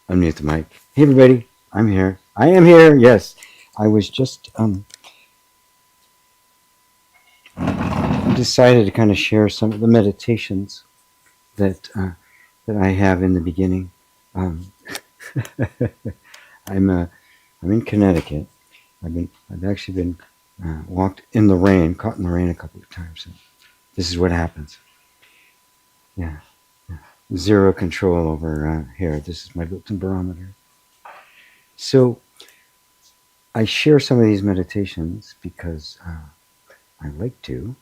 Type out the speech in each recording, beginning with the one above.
unmute the mic. Hey, everybody, I'm here. I am here. Yes, I was just decided to kind of share some of the meditations that that I have in the beginning. Um, I'm in Connecticut. I've actually been walked in the rain, caught in the rain a couple of times. And this is what happens. Yeah, zero control over here. This is my built-in barometer. So I share some of these meditations because I like to,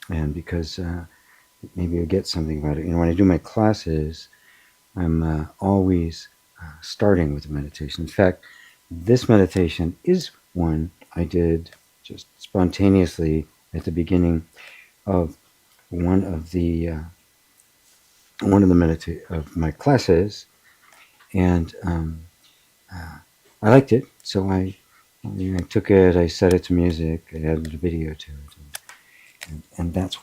and because maybe you'll get something about it. You know, when I do my classes, I'm always starting with a meditation. In fact, this meditation is one I did just spontaneously at the beginning of one of the of my classes, and I liked it. So I took it, I set it to music, I added a video to it, and that's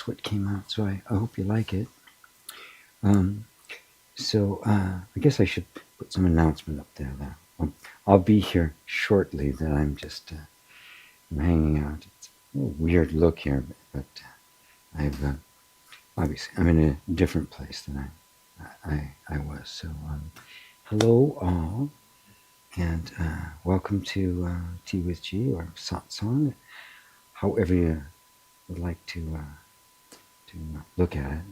what came out. So I hope you like it. So I guess I should put some announcement up there. I'll be here shortly. That I'm just I'm hanging out. It's a weird look here, but I've obviously I'm in a different place than I was. So hello all, and welcome to Tea with G, or satsang, however you would like to look at it.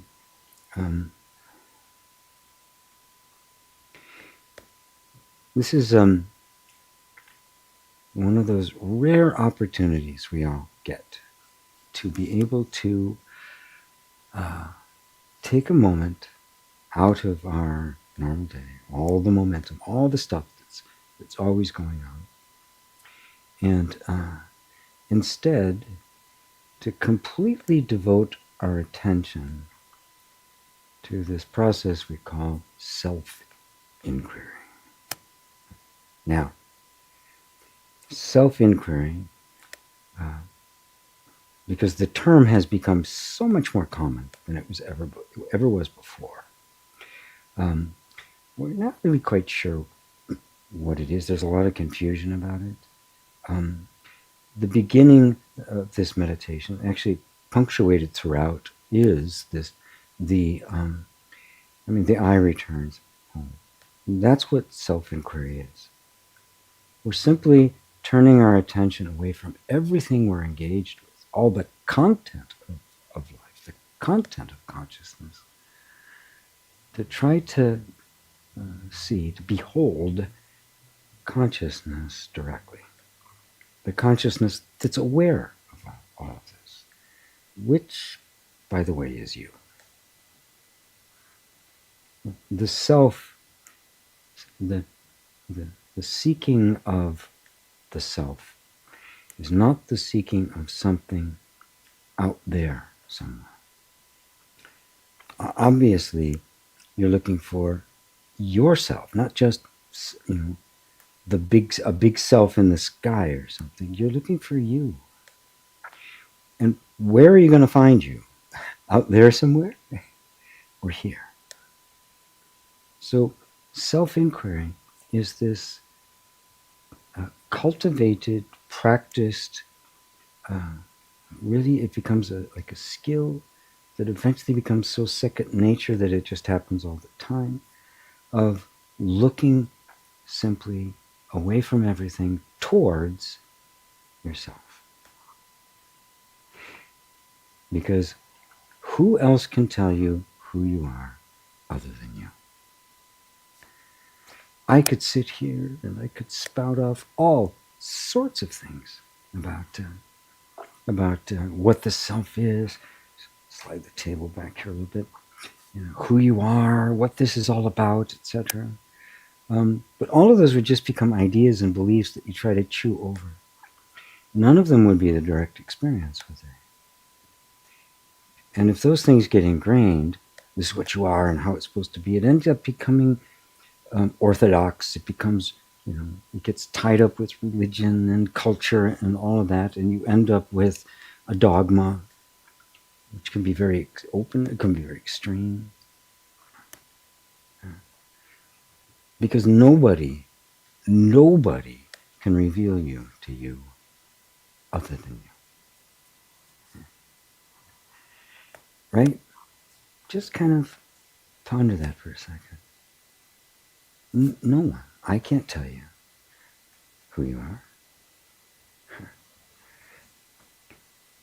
This is one of those rare opportunities we all get to be able to take a moment out of our normal day, all the momentum, all the stuff that's always going on, and instead to completely devote our attention to this process we call self-inquiry. Now, self-inquiry, because the term has become so much more common than it was ever was before. We're not really quite sure what it is. There's a lot of confusion about it. The beginning of this meditation, actually punctuated throughout, is the I returns home. That's what self-inquiry is. We're simply turning our attention away from everything we're engaged with, all the content of life, the content of consciousness, to try to to behold consciousness directly. The consciousness that's aware of all of this, which, by the way, is you. The self, the seeking of the self is not the seeking of something out there somewhere. Obviously, you're looking for yourself, not just a big self in the sky or something. You're looking for you. And where are you going to find you? Out there somewhere? Or here? So self-inquiry is this cultivated, practiced, really it becomes like a skill that eventually becomes so second nature that it just happens all the time, of looking simply away from everything towards yourself. Because who else can tell you who you are other than you? I could sit here and I could spout off all sorts of things about what the self is. Slide the table back here a little bit. Who you are, what this is all about, etc. But all of those would just become ideas and beliefs that you try to chew over. None of them would be the direct experience, would they? And if those things get ingrained, this is what you are and how it's supposed to be, it ends up becoming orthodox. It becomes, it gets tied up with religion and culture and all of that, and you end up with a dogma, which can be very open, it can be very extreme. Because nobody can reveal you to you other than you. Right? Just kind of ponder that for a second. No one. I can't tell you who you are.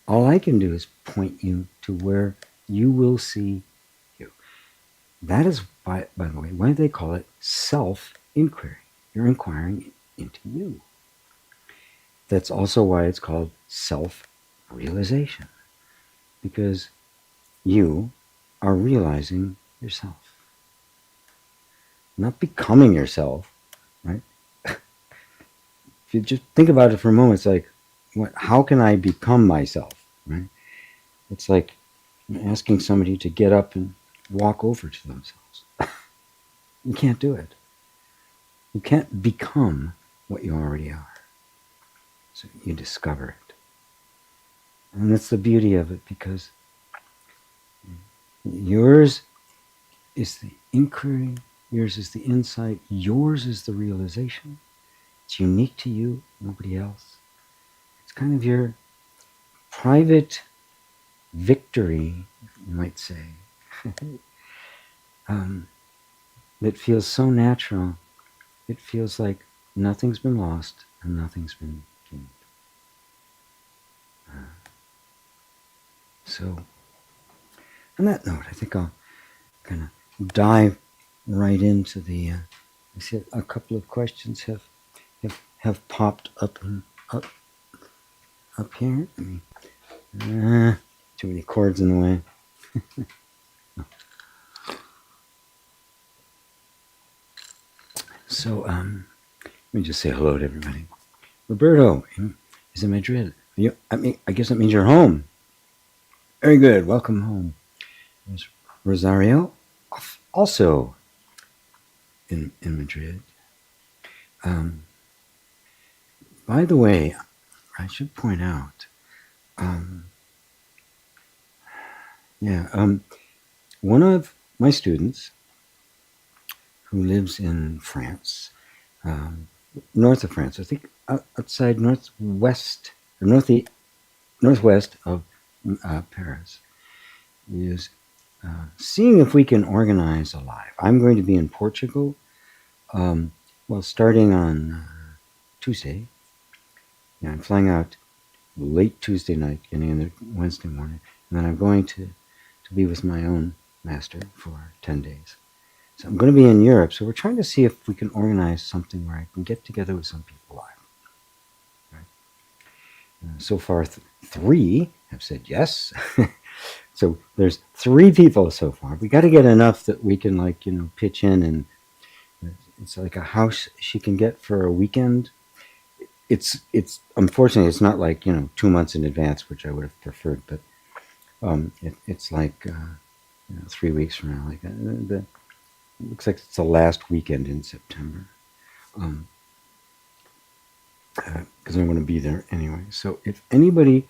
All I can do is point you to where you will see you. That is, by the way, why they call it self-inquiry. You're inquiring into you. That's also why it's called self-realization, because you are realizing yourself, not becoming yourself, right? If you just think about it for a moment, it's like, how can I become myself, right? It's like asking somebody to get up and walk over to themselves. You can't do it. You can't become what you already are. So you discover it. And that's the beauty of it, because yours is the inquiry, yours is the insight, yours is the realization. It's unique to you, nobody else. It's kind of your private victory, you might say. It feels so natural. It feels like nothing's been lost and nothing's been gained. So, on that note, I think I'll kind of dive right into the. I see a couple of questions have popped up here. Too many cords in the way. So, let me just say hello to everybody. Roberto is in Madrid. I guess that means you're home. Very good. Welcome home. There's Rosario, also in Madrid. By the way, I should point out, one of my students who lives in France, north of France, I think outside northwest or northwest of Paris, is seeing if we can organize a live. I'm going to be in Portugal, starting on Tuesday. I'm flying out late Tuesday night, getting in there Wednesday morning, and then I'm going to be with my own master for 10 days. So I'm going to be in Europe, so we're trying to see if we can organize something where I can get together with some people live. Right? So far, 3 have said yes. So there's 3 people so far. We got to get enough that we can, pitch in, and it's like a house she can get for a weekend. It's unfortunately it's not like 2 months in advance, which I would have preferred, but it's like 3 weeks from now. It looks like it's the last weekend in September, because I'm going to be there anyway. So if anybody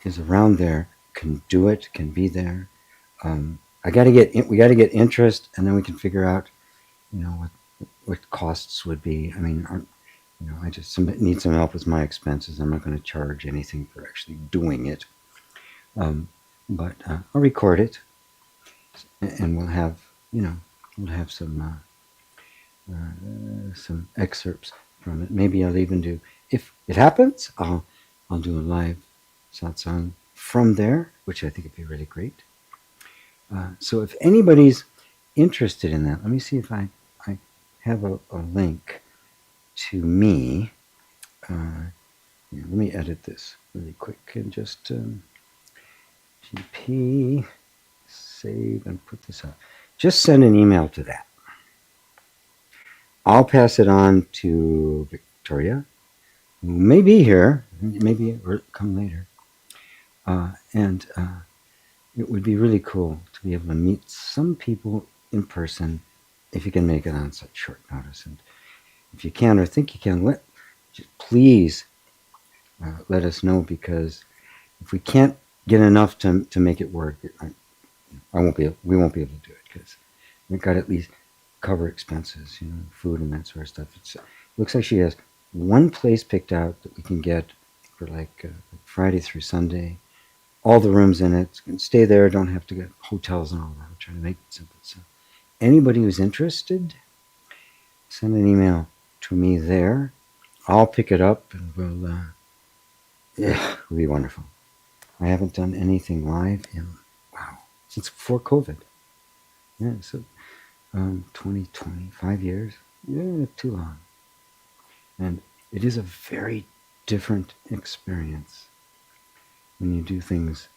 is around there, can do it, can be there. We got to get interest, and then we can figure out, what costs would be. I mean, I just need some help with my expenses. I'm not going to charge anything for actually doing it. But I'll record it, and we'll have some excerpts from it. Maybe I'll even do, if it happens, I'll do a live satsang from there, which I think would be really great. So if anybody's interested in that, let me see if I have a link to me. Let me edit this really quick and just GP, save, and put this up. Just send an email to that. I'll pass it on to Victoria, who may be here, maybe or come later. And it would be really cool to be able to meet some people in person, if you can make it on such short notice. And if you can or think you can, please let us know, because if we can't get enough to make it work, we won't be able to do it, because we've got at least cover expenses, food and that sort of stuff. It looks like she has one place picked out that we can get for like Friday through Sunday. All the rooms in it. Can stay there. Don't have to get hotels and all that. I'm trying to make it simple. So anybody who's interested, send an email to me there. I'll pick it up and it'll be wonderful. I haven't done anything live since before COVID. Yeah, so 20, 5 years. Yeah, too long. And it is a very different experience when you do things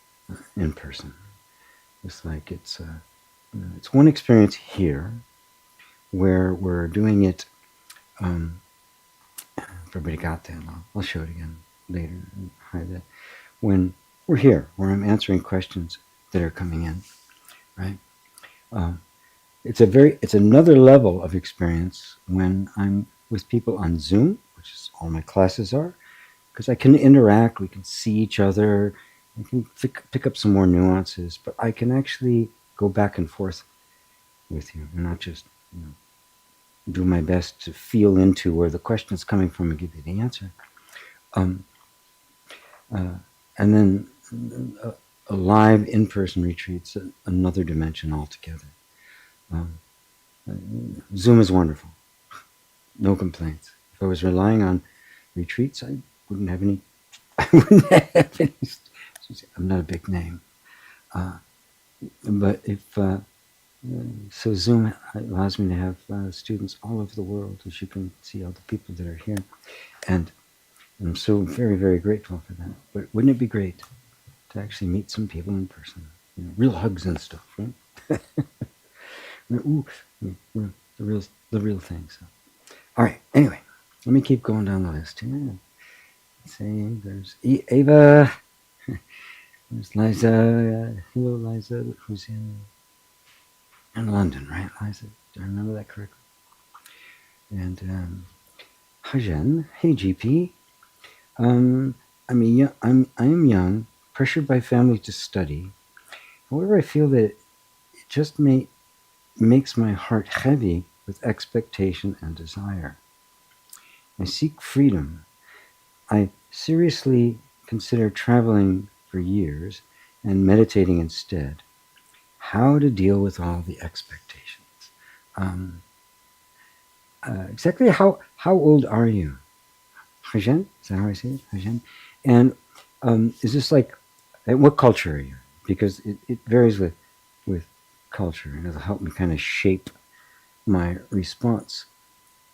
in person. It's like it's one experience here where we're doing it. If everybody got that, I'll show it again later and hide that. When we're here, where I'm answering questions that are coming in, right? It's another level of experience when I'm with people on Zoom, which is all my classes are, because I can interact, we can see each other, I can pick up some more nuances, but I can actually go back and forth with you and not just do my best to feel into where the question is coming from and give you the answer. And then a live in-person retreat's another dimension altogether. Zoom is wonderful. No complaints. If I was relying on retreats, I wouldn't have any. I'm not a big name. But so Zoom allows me to have students all over the world, as you can see all the people that are here. And I'm so very, very grateful for that. But wouldn't it be great to actually meet some people in person? Real hugs and stuff, right? Ooh, the real thing. So, all right. Anyway, let me keep going down the list here. Saying there's Ava, there's Liza. Hello, Liza, who's in London, right, Liza? Do I remember that correctly? And Hajan, hey GP. I am young, pressured by family to study. However, I feel that it just makes my heart heavy with expectation and desire. I seek freedom. I seriously consider traveling for years and meditating instead. How to deal with all the expectations? Exactly how old are you? Hajan? Is that how I say it? Hajan? And is this like, what culture are you? Because it varies with culture, and it'll help me kind of shape my response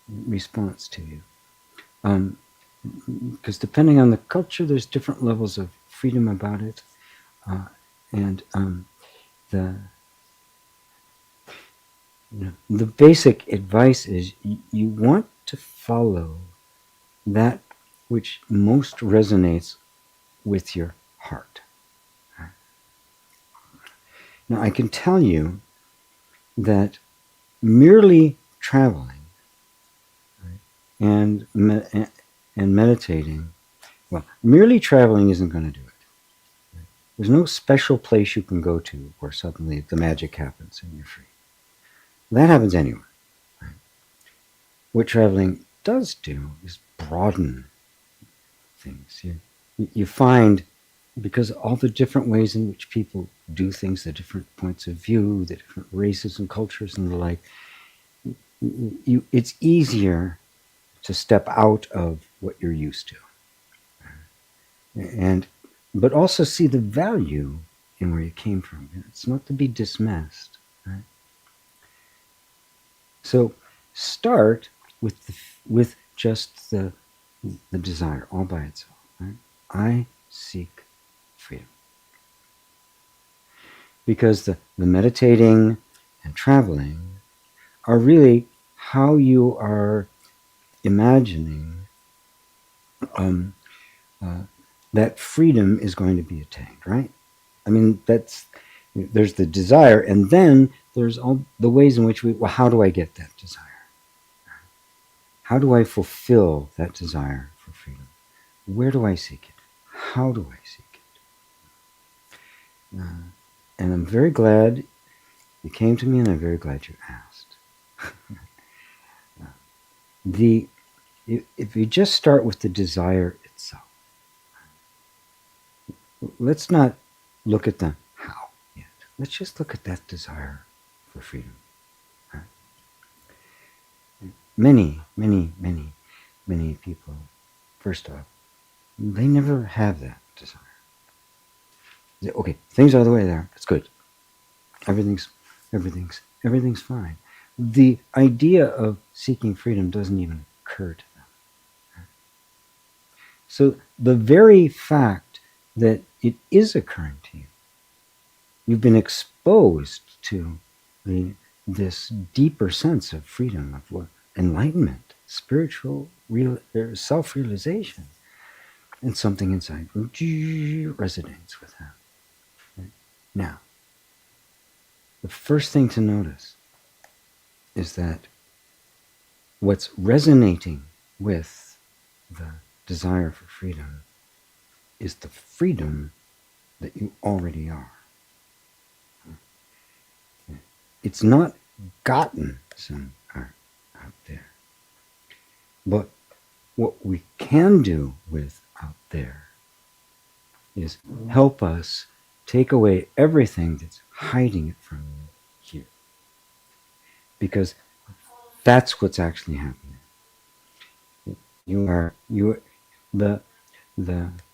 to you. Because depending on the culture, there's different levels of freedom about it, and the basic advice is you want to follow that which most resonates with your heart. Now, I can tell you that merely traveling and meditating, well, merely traveling isn't going to do it. There's no special place you can go to where suddenly the magic happens and you're free. That happens anywhere. Right? What traveling does do is broaden things. You find, because all the different ways in which people do things, the different points of view, the different races and cultures and the like, it's easier to step out of what you're used to. But also see the value in where you came from. It's not to be dismissed. Right? So start with just the desire all by itself. Right? I seek freedom. Because the meditating and traveling are really how you are imagining that freedom is going to be attained, right? I mean, there's the desire, and then there's all the ways in which how do I get that desire? How do I fulfill that desire for freedom? Where do I seek it? How do I seek it? And I'm very glad you came to me, and I'm very glad you asked. If you just start with the desire itself, let's not look at the how yet. Let's just look at that desire for freedom. Many, many, many, many people, first off, they never have that desire. Okay, things are the way they are. It's good. Everything's fine. The idea of seeking freedom doesn't even occur to them. So the very fact that it is occurring to you, you've been exposed to this deeper sense of freedom, of enlightenment, spiritual self-realization, and something inside resonates with that. Right? Now, the first thing to notice is that what's resonating with the desire for freedom is the freedom that you already are. It's not gotten somewhere out there. But what we can do with out there is help us take away everything that's hiding it from you here. Because that's what's actually happening.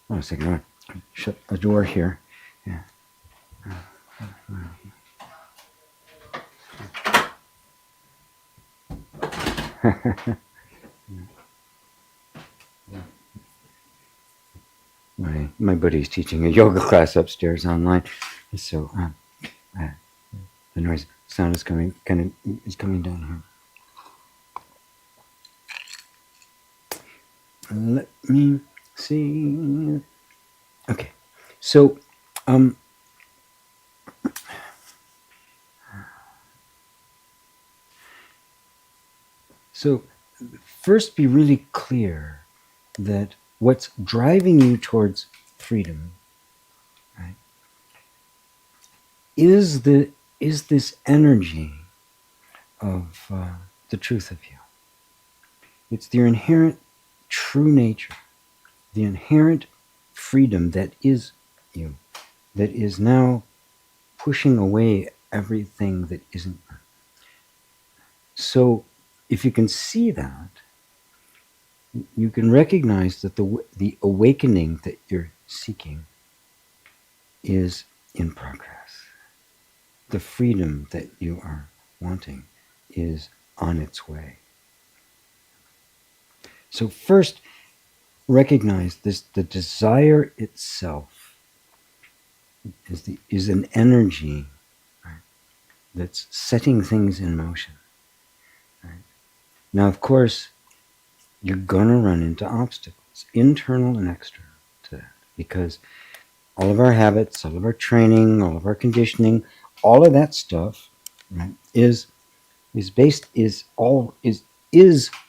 One second, I want to shut a door here. Yeah. My buddy's teaching a yoga class upstairs online, so the sound is coming down here. Let me see. Okay, so first, be really clear that what's driving you towards freedom, right, is this energy of the truth of you. It's your inherent true nature, the inherent freedom that is you, that is now pushing away everything that isn't. So if you can see that, you can recognize that the awakening that you're seeking is in progress. The freedom that you are wanting is on its way. So first, recognize the desire itself is an energy, right, that's setting things in motion. Right? Now, of course, you're going to run into obstacles, internal and external, to that, because all of our habits, all of our training, all of our conditioning, all of that stuff, right, is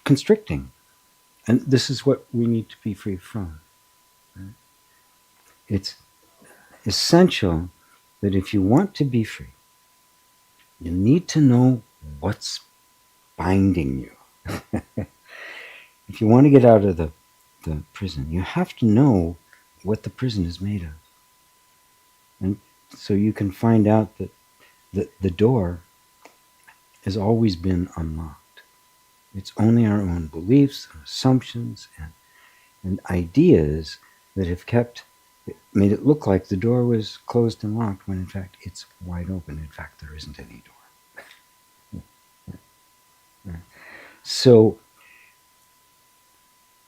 constricting, and this is what we need to be free from. Right? It's essential that if you want to be free, you need to know what's binding you. If you want to get out of the prison, you have to know what the prison is made of. And so you can find out that the door has always been unlocked. It's only our own beliefs and assumptions and ideas that have made it look like the door was closed and locked when in fact it's wide open. In fact, there isn't any door. So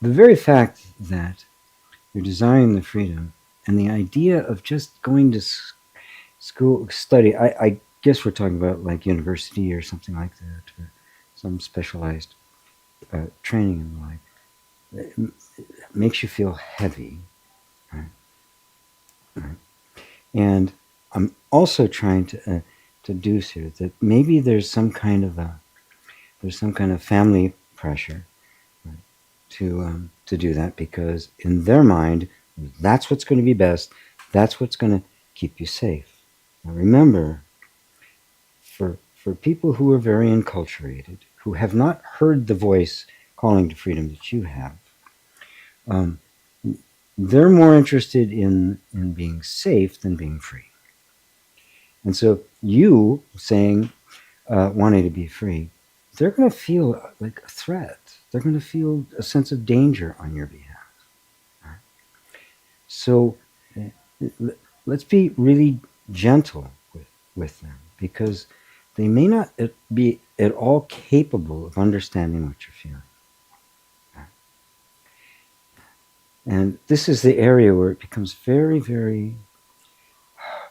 the very fact that you're desiring the freedom and the idea of just going to school, study, I guess we're talking about like university or something like that, or some specialized training and the like, it makes you feel heavy. Right? Right? And I'm also trying to deduce here that maybe there's some kind of family pressure, right, to do that, because in their mind, that's what's going to be best. That's what's going to keep you safe. Now remember, for for people who are very enculturated, who have not heard the voice calling to freedom that you have, they're more interested in being safe than being free. And so you saying, wanting to be free, they're going to feel like a threat. They're going to feel a sense of danger on your behalf. So let's be really gentle with them, because they may not be at all capable of understanding what you're feeling. And this is the area where it becomes very, very,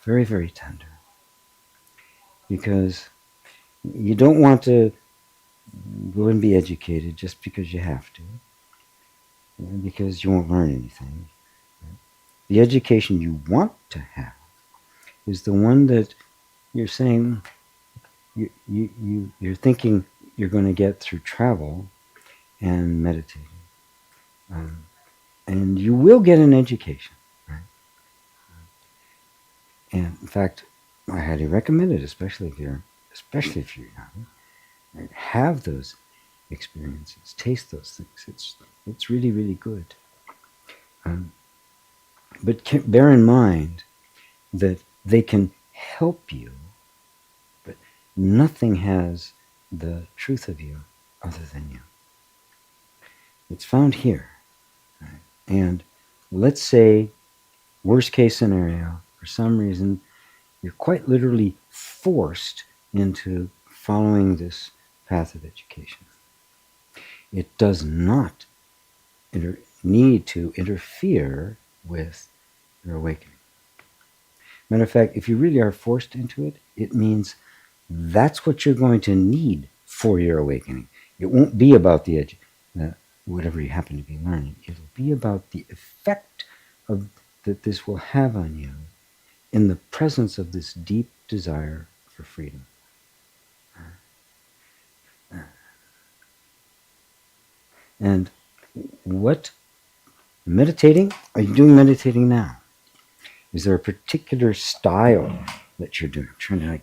very, very tender. Because you don't want to go and be educated just because you have to, because you won't learn anything. The education you want to have is the one that you're saying, you're thinking you're going to get through travel and meditating. And you will get an education. Right? And in fact, I highly recommend it, especially if you're young. Right? Have those experiences, taste those things. It's really, really good. But bear in mind that they can help you, but nothing has the truth of you other than you. It's found here. Right? And let's say, worst case scenario, for some reason, you're quite literally forced into following this path of education. It does not need to interfere with your awakening. Matter of fact, if you really are forced into it, it means that's what you're going to need for your awakening. It won't be about the whatever you happen to be learning. It'll be about the effect that this will have on you in the presence of this deep desire for freedom. And what meditating? Are you doing meditating now? Is there a particular style that you're doing? I'm trying to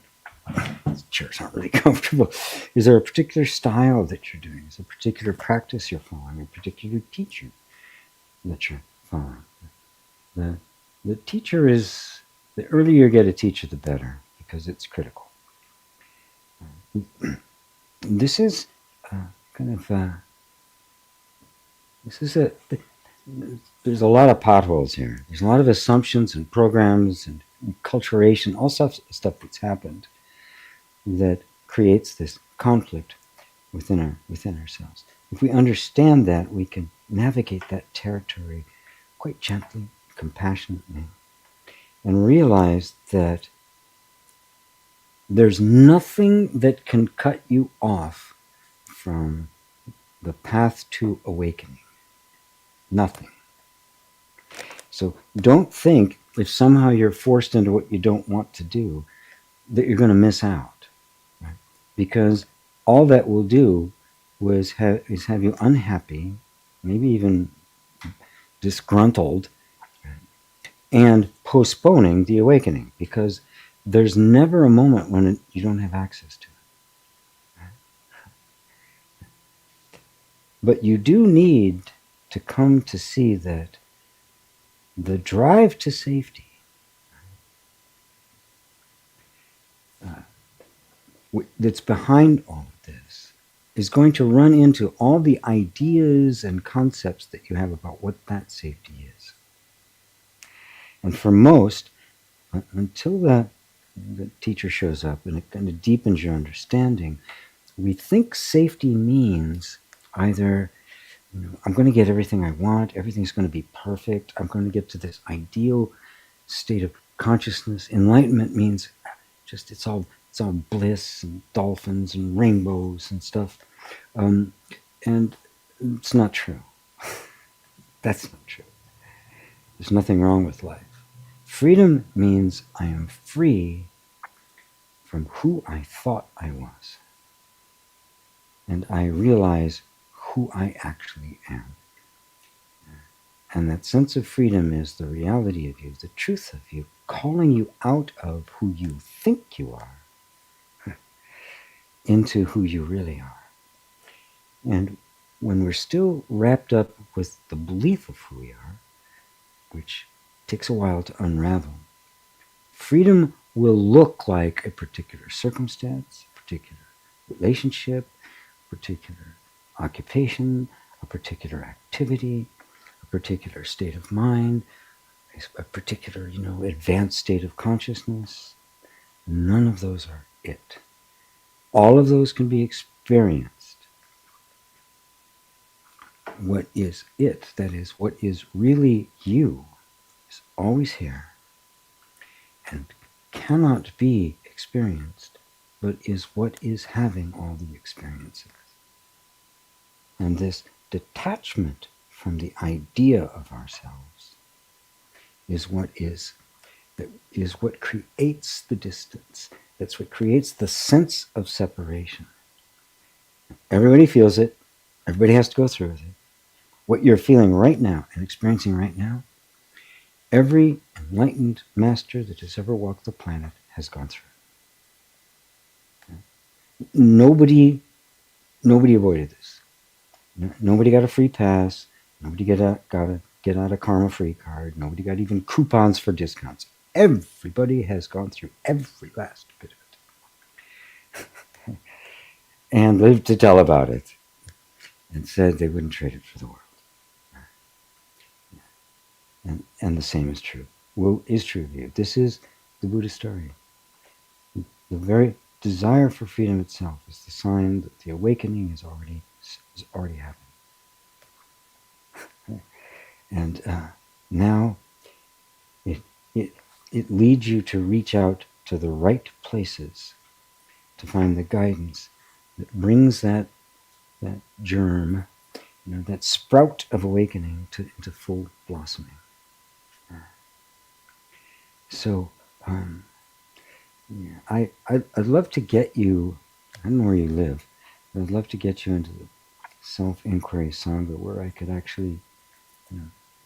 these chairs aren't really comfortable. Is there a particular style that you're doing? Is there a particular practice you're following? A particular teacher that you're following? The teacher is, the earlier you get a teacher, the better, because it's critical. This is there's a lot of potholes here. There's a lot of assumptions and programs and acculturation, all stuff that's happened that creates this conflict within ourselves. If we understand that, we can navigate that territory quite gently, compassionately, and realize that there's nothing that can cut you off from the path to awakening. Nothing. So don't think, if somehow you're forced into what you don't want to do, that you're going to miss out. Right? Because all that will do is have you unhappy, maybe even disgruntled, and postponing the awakening, because there's never a moment when you don't have access to it. Right? But you do need to come to see that the drive to safety that's behind all of this is going to run into all the ideas and concepts that you have about what that safety is. And for most, until the teacher shows up and it kind of deepens your understanding, we think safety means either, I'm going to get everything I want, everything's going to be perfect, I'm going to get to this ideal state of consciousness. Enlightenment means just it's all bliss and dolphins and rainbows and stuff. And it's not true. That's not true. There's nothing wrong with life. Freedom means I am free from who I thought I was. And I realize who I actually am. And that sense of freedom is the reality of you, the truth of you, calling you out of who you think you are into who you really are. And when we're still wrapped up with the belief of who we are, which takes a while to unravel, freedom will look like a particular circumstance, a particular relationship, a particular occupation, a particular activity, a particular state of mind, a particular, advanced state of consciousness. None of those are it. All of those can be experienced. What is it, that is, what is really you, is always here and cannot be experienced, but is what is having all the experiences. And this detachment from the idea of ourselves is what creates the distance. That's what creates the sense of separation. Everybody feels it. Everybody has to go through it. What you're feeling right now and experiencing right now, every enlightened master that has ever walked the planet has gone through it. Nobody avoided this. Nobody got a free pass. Nobody got a get out of karma free card. Nobody got even coupons for discounts. Everybody has gone through every last bit of it and lived to tell about it and said they wouldn't trade it for the world. And the same is true. Is true of you. This is the Buddha story. The very desire for freedom itself is the sign that the awakening is already happening. And now it leads you to reach out to the right places to find the guidance that brings that germ, that sprout of awakening into full blossoming. So I'd love to get you, I don't know where you live, but I'd love to get you into the self-inquiry Sangha where I could actually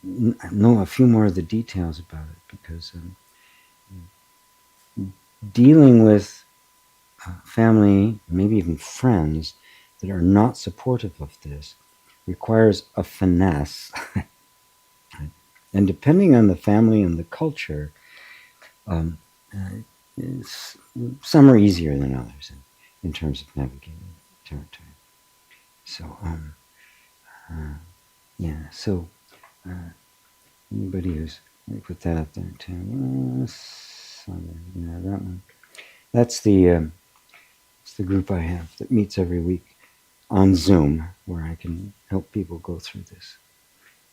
know a few more of the details about it, because dealing with family, maybe even friends that are not supportive of this requires a finesse. And depending on the family and the culture, some are easier than others in terms of navigating territory. So, so anybody who's, let me put that up there too. That one. That's the group I have that meets every week on Zoom, where I can help people go through this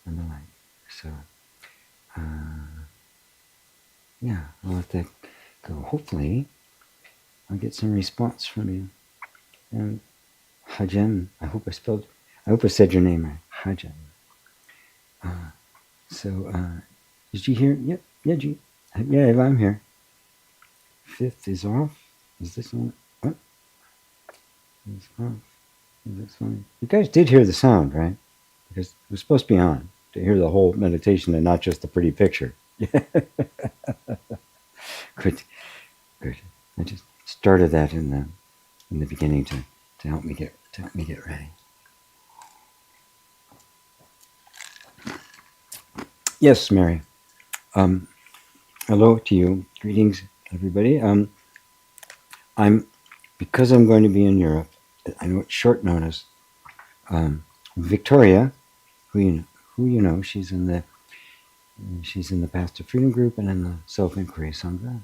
and the like. So, I'll let that go. Hopefully, I'll get some response from you. And Hajem, I hope I said your name right. Hajem. Did you hear? Yep. Yeah, I'm here. 5th is off. Is this on? What? It's off. Is this on? You guys did hear the sound, right? Because it was supposed to be on to hear the whole meditation and not just the pretty picture. Good. I just started that in the beginning to help me get ready. Yes, Mary. Hello to you. Greetings, everybody. Because I'm going to be in Europe, I know it's short notice. Victoria, who you know, she's in the Path to Freedom group and in the Self-Inquiry Sangha.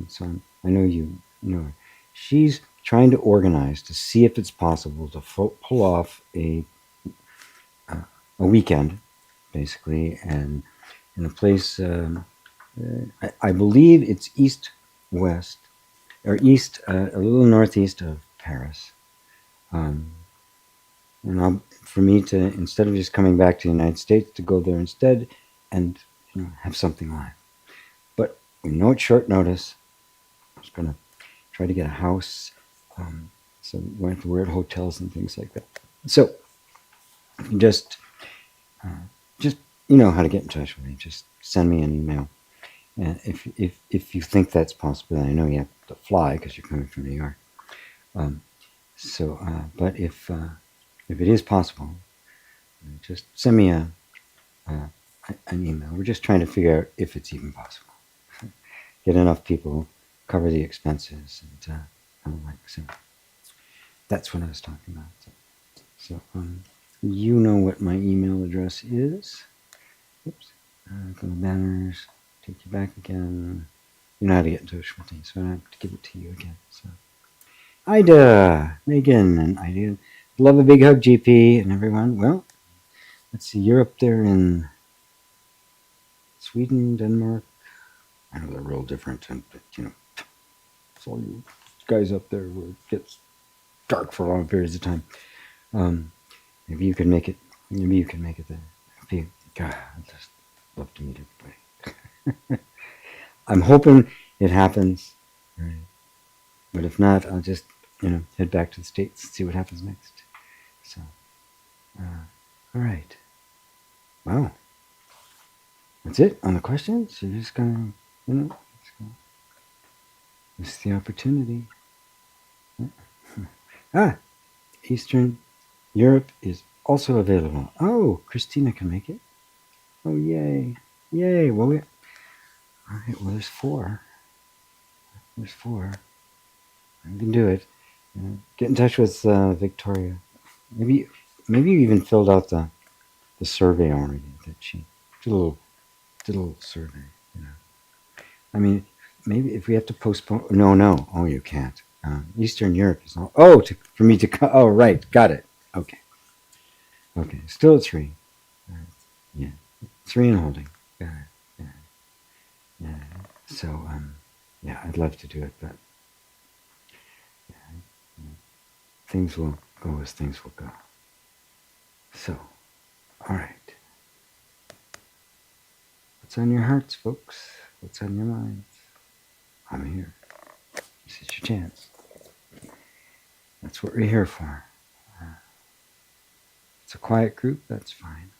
So I know you know her. She's trying to organize to see if it's possible to pull off a weekend, basically, and in a place. I believe it's east-west, or east, a little northeast of Paris. For me to, instead of just coming back to the United States, to go there instead and have something live. But we know it's short notice. I was going to try to get a house, so we won't have to worry at hotels and things like that. So just you know how to get in touch with me. Just send me an email. And if you think that's possible, I know you have to fly because you're coming from New York. But if it is possible, just send me an email. We're just trying to figure out if it's even possible. Get enough people, cover the expenses, and so that's what I was talking about. So you know what my email address is. Oops. Go to banners. Take you back again. You know how to get in touch with me, so I have to give it to you again. So Ida, Megan, and Ida. Love a big hug, GP, and everyone. Well, let's see. You're up there in Sweden, Denmark. I know they're real different, but it's all you guys up there where it gets dark for long periods of time. Maybe you can make it. Maybe you can make it there. God, I'd just love to meet everybody. I'm hoping it happens, right? But if not, I'll just head back to the States and see what happens next. So, all right. Wow, that's it on the questions. You're just gonna, miss the opportunity. Eastern Europe is also available. Oh, Christina can make it. Oh, yay. Yay. Well, all right, well, there's four. I can do it. Get in touch with Victoria. Maybe you even filled out the survey already that she did a little survey. I mean, maybe if we have to postpone. No. Oh, you can't. Eastern Europe is not. Oh, for me to come. Oh, right. Got it. Okay. Still at 3. Yeah. 3 and holding. Got it. Yeah. So, yeah, I'd love to do it, but things will go as things will go. So, all right. What's on your hearts, folks? What's on your minds? I'm here. This is your chance. That's what we're here for. It's a quiet group, that's fine.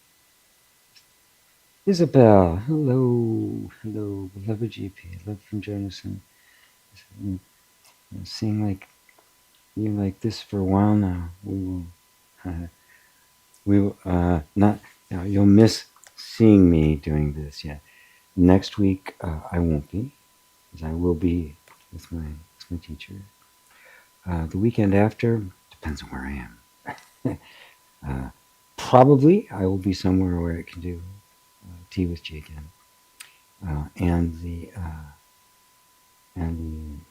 Isabel, hello, beloved GP, love from Jonathan. Seeing like you like this for a while now. We will not. Now you'll miss seeing me doing this. Yeah, next week I won't be, as I will be with my teacher. The weekend after depends on where I am. Probably I will be somewhere where I can do tea with G again, and the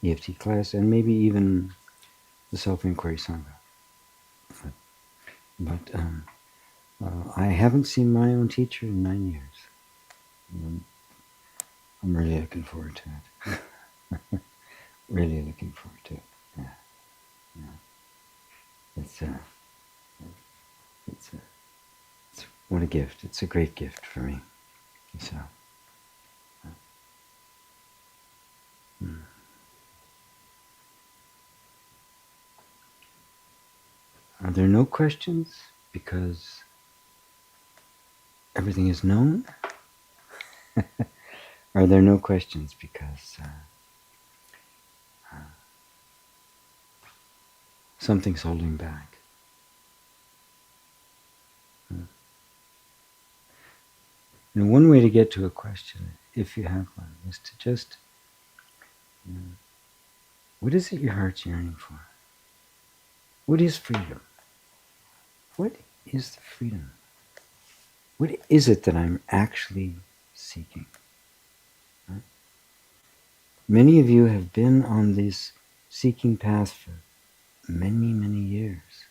EFT class, and maybe even the self-inquiry sangha. But I haven't seen my own teacher in 9 years. I'm really looking forward to it. Really looking forward to it. Yeah. It's what a gift. It's a great gift for me. So. Are there no questions because everything is known? Are there no questions because something's holding back? And one way to get to a question, if you have one, is to just, what is it your heart's yearning for? What is freedom? What is the freedom? What is it that I'm actually seeking? Right? Many of you have been on this seeking path for many, many years.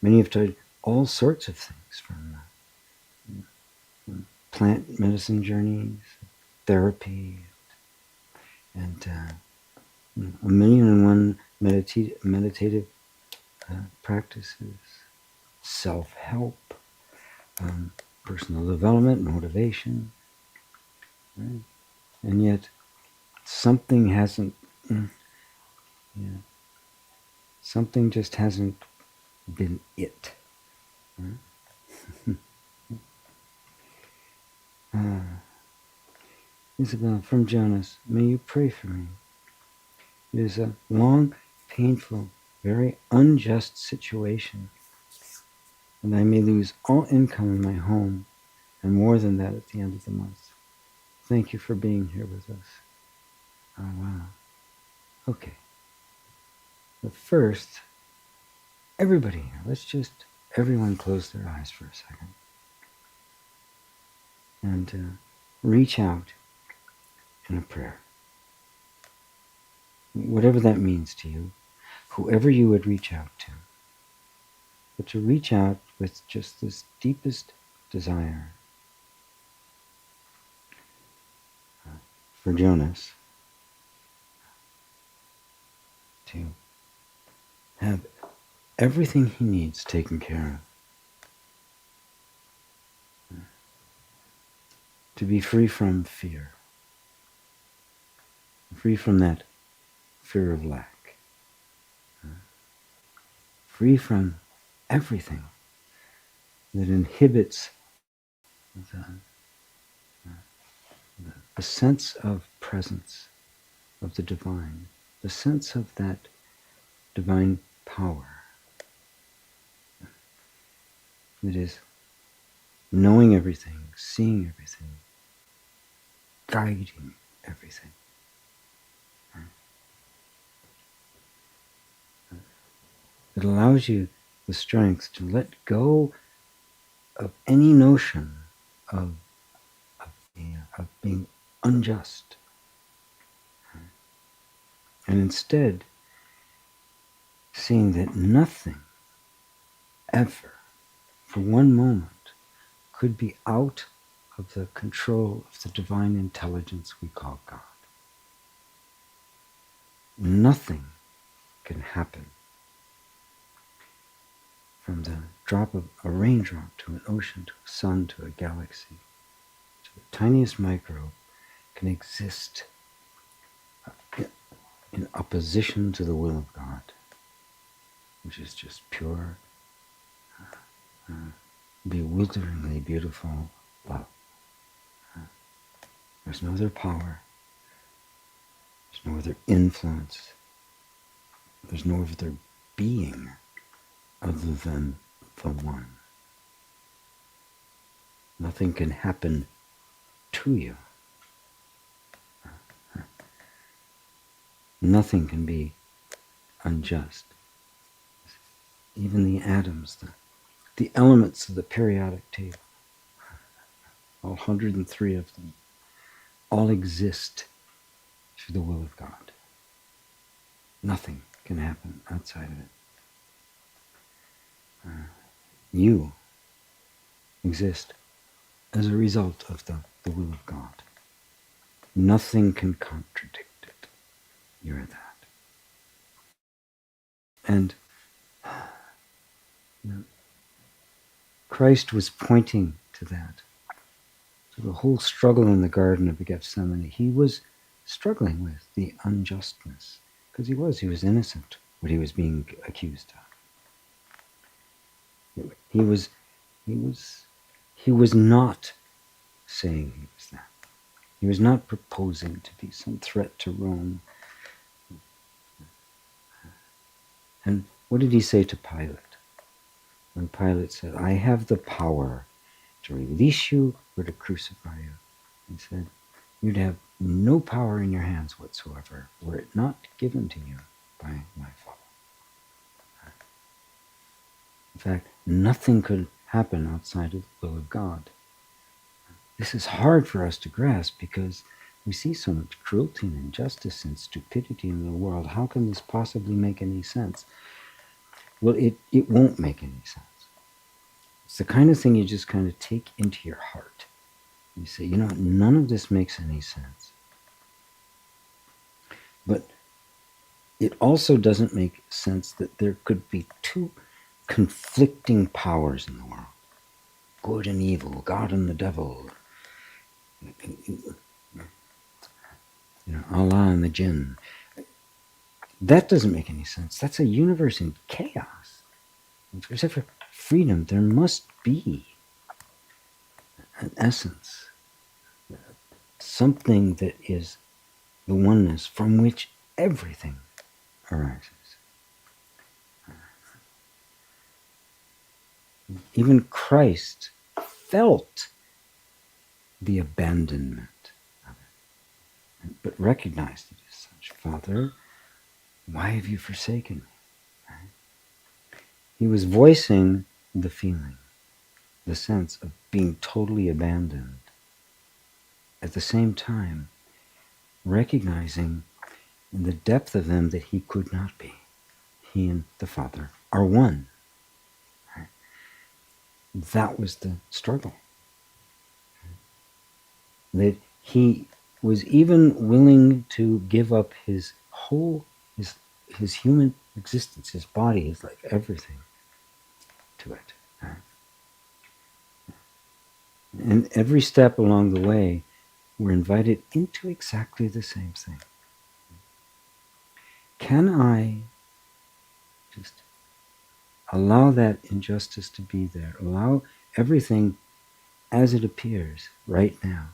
Many have tried all sorts of things, from plant medicine journeys, therapy, and a million and one meditative practices, self-help, personal development, motivation, right? And yet something hasn't, something just hasn't been it. Right? Isabel, from Jonas, may you pray for me. It is a long, painful, very unjust situation, and I may lose all income in my home, and more than that at the end of the month. Thank you for being here with us. Oh, wow. Okay. But first, everybody here, let's just, everyone close their eyes for a second. And reach out in a prayer. Whatever that means to you, whoever you would reach out to. But to reach out with just this deepest desire for Jonas to have everything he needs taken care of. To be free from fear. Free from that fear of lack. Free from everything that inhibits the sense of presence of the divine, the sense of that divine power that is knowing everything, seeing everything, guiding everything. It allows you the strength to let go of any notion of being unjust. And instead, seeing that nothing ever, for one moment, could be out of the control of the divine intelligence we call God. Nothing can happen from the drop of a raindrop to an ocean, to a sun, to a galaxy, to the tiniest microbe can exist in opposition to the will of God, which is just pure, bewilderingly beautiful love. There's no other power. There's no other influence. There's no other being other than the one. Nothing can happen to you. Nothing can be unjust. Even the atoms, the elements of the periodic table, all 103 of them, all exist through the will of God. Nothing can happen outside of it. You exist as a result of the will of God. Nothing can contradict it. You're that. And Christ was pointing to that. So the whole struggle in the Garden of Gethsemane, he was struggling with the unjustness. Because he was innocent, what he was being accused of. He was not saying he was that. He was not proposing to be some threat to Rome. And what did he say to Pilate? When Pilate said, I have the power to release you or to crucify you. He said, you'd have no power in your hands whatsoever, were it not given to you by my Father. In fact, nothing could happen outside of the will of God. This is hard for us to grasp because we see so much cruelty and injustice and stupidity in the world. How can this possibly make any sense? Well, it won't make any sense. It's the kind of thing you just kind of take into your heart. You say, none of this makes any sense. But it also doesn't make sense that there could be two conflicting powers in the world. Good and evil, God and the devil, Allah and the jinn. That doesn't make any sense. That's a universe in chaos. If there's ever freedom, there must be an essence, something that is the oneness from which everything arises. Even Christ felt the abandonment of it, but recognized it as such. Father, why have you forsaken me? Right? He was voicing the feeling, the sense of being totally abandoned. At the same time, recognizing in the depth of them that he could not be. He and the Father are one. Right? That was the struggle. That he was even willing to give up his whole, his human existence, his body, his life, everything to it. Right? And every step along the way, we're invited into exactly the same thing. Can I just allow that injustice to be there? Allow everything as it appears right now,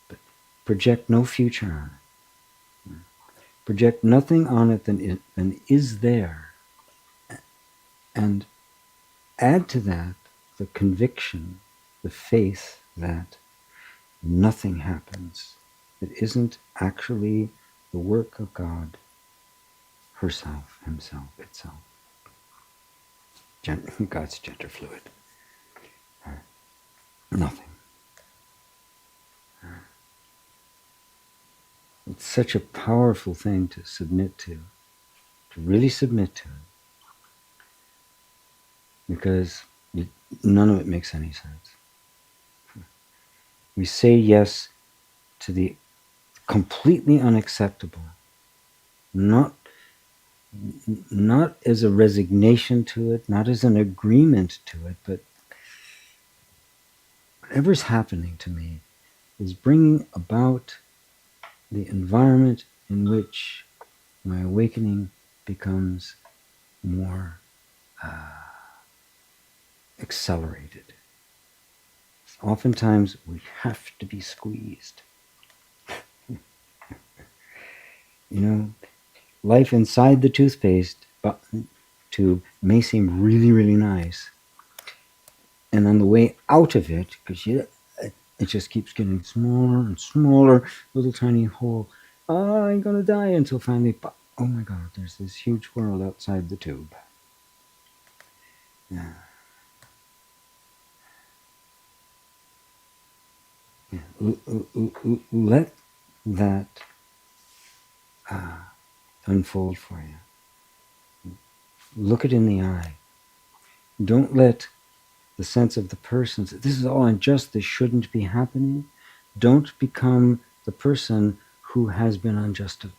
but project no future on it. Project nothing on it than is there. And add to that the conviction, the faith that nothing happens that isn't actually the work of God, herself, himself, itself. God's gender fluid. Nothing. It's such a powerful thing to submit to really submit to it, because none of it makes any sense. We say yes to the completely unacceptable, not as a resignation to it, not as an agreement to it, but whatever's happening to me is bringing about the environment in which my awakening becomes more accelerated. Oftentimes we have to be squeezed. You know, life inside the toothpaste tube may seem really, really nice. And on the way out of it, because it just keeps getting smaller and smaller, little tiny hole. Oh, I'm going to die until finally, oh my God, there's this huge world outside the tube. Yeah. Let that unfold for you. Look it in the eye. Don't let the sense of the person, this is all unjust, this shouldn't be happening. Don't become the person who has been unjustly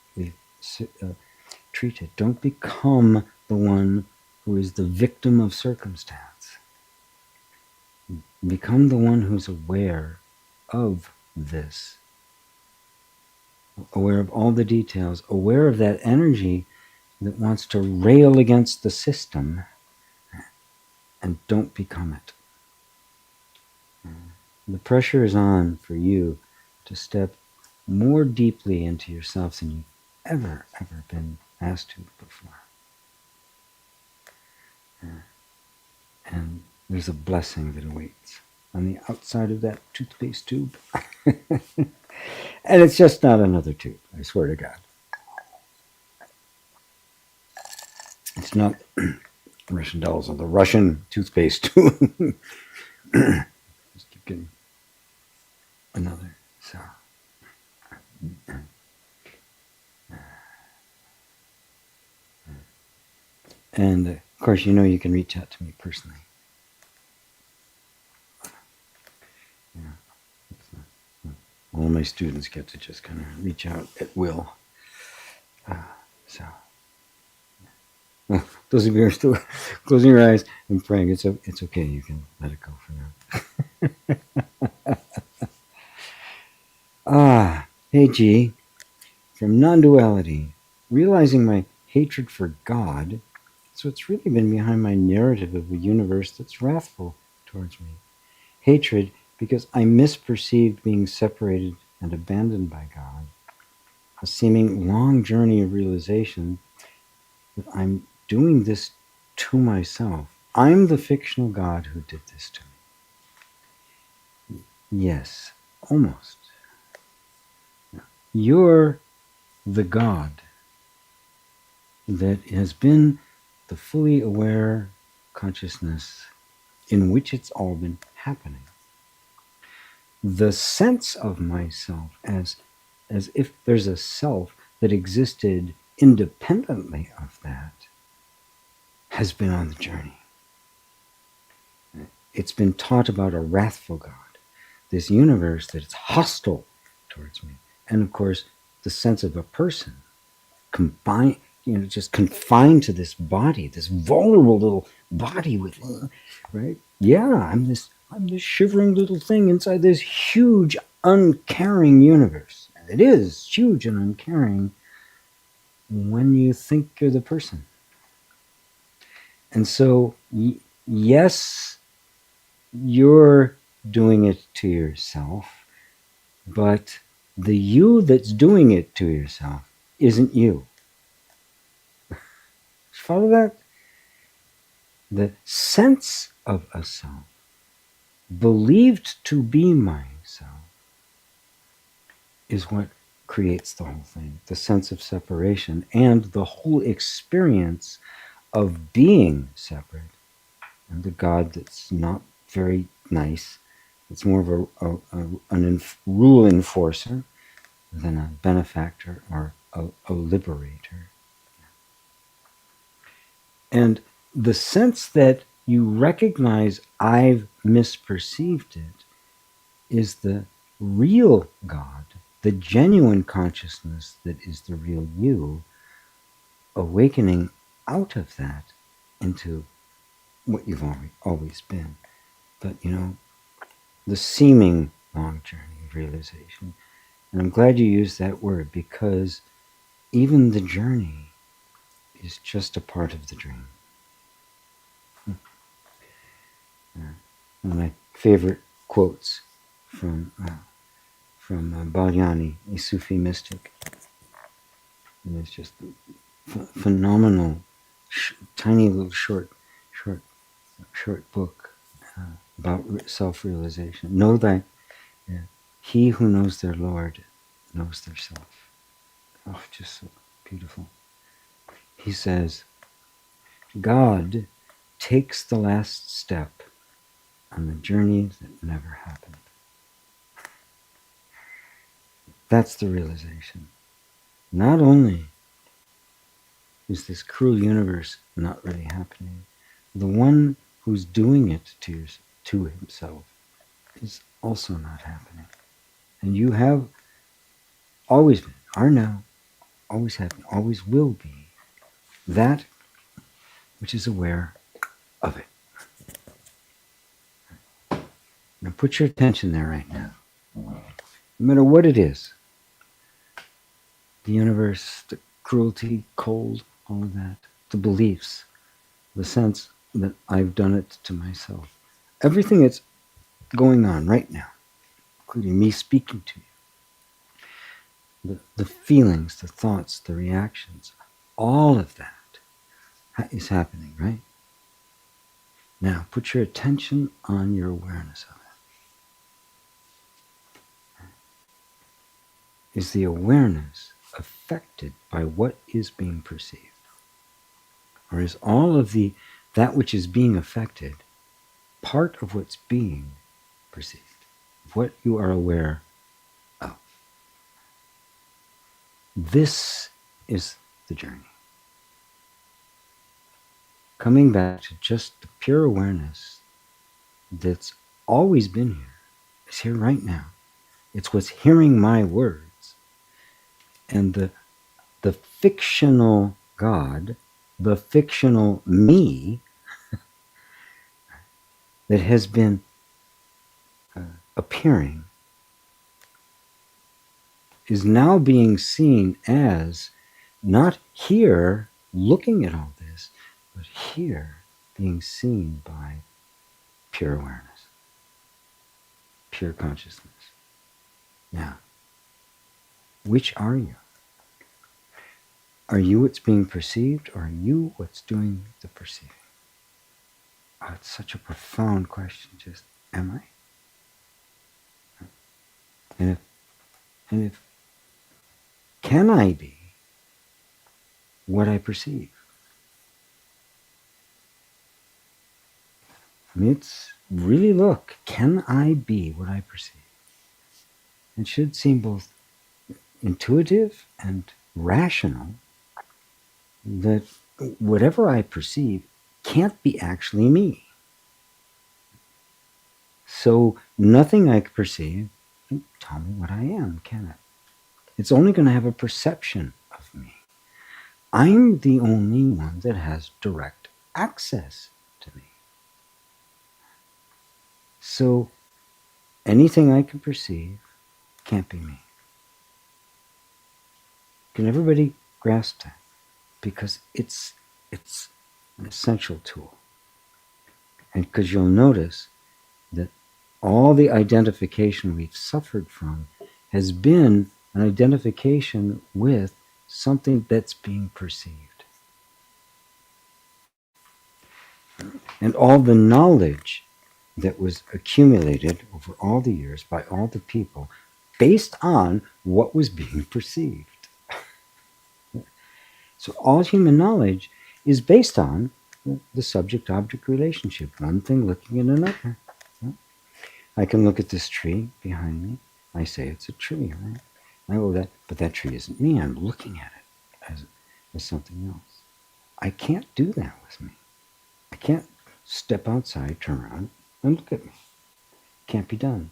treated. Don't become the one who is the victim of circumstance. Become the one who's aware of this, aware of all the details, aware of that energy that wants to rail against the system, and don't become it. The pressure is on for you to step more deeply into yourself than you've ever been asked to before. And there's a blessing that awaits on the outside of that toothpaste tube. And it's just not another tube, I swear to God. It's not Russian dolls or the Russian toothpaste tube. Just keep getting another. So. And of course, you can reach out to me personally. All my students get to just kind of reach out at will. So, those of you who are still closing your eyes and praying, it's okay. You can let it go for now. Hey G, from Non-duality, realizing my hatred for God, so it's really been behind my narrative of a universe that's wrathful towards me. Hatred because I misperceived being separated and abandoned by God. A seeming long journey of realization that I'm doing this to myself I'm the fictional God who did this to me. Yes, almost. You're the God that has been the fully aware consciousness in which it's all been happening. The sense of myself as if there's a self that existed independently of that has been on the journey. It's been taught about a wrathful God, this universe that is hostile towards me. And of course, the sense of a person combined, just confined to this body, this vulnerable little body within, right? Yeah, I'm this shivering little thing inside this huge, uncaring universe. And it is huge and uncaring when you think you're the person. And so, yes, you're doing it to yourself, but the you that's doing it to yourself isn't you. Follow that? The sense of a self, believed to be myself, is what creates the whole thing. The sense of separation and the whole experience of being separate. And the God that's not very nice. It's more of a rule enforcer than a benefactor or a liberator. And the sense that you recognize I've misperceived it is the real God, the genuine consciousness that is the real you, awakening out of that into what you've always been. But, the seeming long journey of realization. And I'm glad you used that word, because even the journey is just a part of the dream. One of my favorite quotes from Balyani, a Sufi mystic. And it's just phenomenal, tiny little short book about self-realization. Know that he who knows their Lord knows their self. Oh, just so beautiful. He says, God takes the last step on the journey that never happened. That's the realization. Not only is this cruel universe not really happening, the one who's doing it to himself is also not happening. And you have always been, are now, always have been, always will be that which is aware of it. Now put your attention there right now. No matter what it is, the universe, the cruelty, cold, all of that, the beliefs, the sense that I've done it to myself. Everything that's going on right now, including me speaking to you, the feelings, the thoughts, the reactions, all of that is happening, right? Now, put your attention on your awareness of it. Is the awareness affected by what is being perceived? Or is all of that which is being affected part of what's being perceived? What you are aware of? This is the journey. Coming back to just the pure awareness that's always been here. It's here right now. It's what's hearing my words. And the fictional God, the fictional me that has been appearing is now being seen as not here looking at all this, but here being seen by pure awareness, pure consciousness. Now, which are you? Are you what's being perceived, or are you what's doing the perceiving? Oh, it's such a profound question. Just, am I? And if can I be what I perceive? I mean, it's really look, can I be what I perceive? It should seem both intuitive and rational that whatever I perceive can't be actually me. So nothing I perceive can tell me what I am, can it? It's only going to have a perception of me. I'm the only one that has direct access to me. So anything I can perceive can't be me. Can everybody grasp that? Because it's an essential tool. And because you'll notice that all the identification we've suffered from has been an identification with something that's being perceived. And all the knowledge that was accumulated over all the years by all the people based on what was being perceived. So all human knowledge is based on the subject-object relationship, one thing looking at another. I can look at this tree behind me. I say it's a tree, right? But that tree isn't me. I'm looking at it as something else. I can't do that with me. I can't step outside, turn around, and look at me. Can't be done.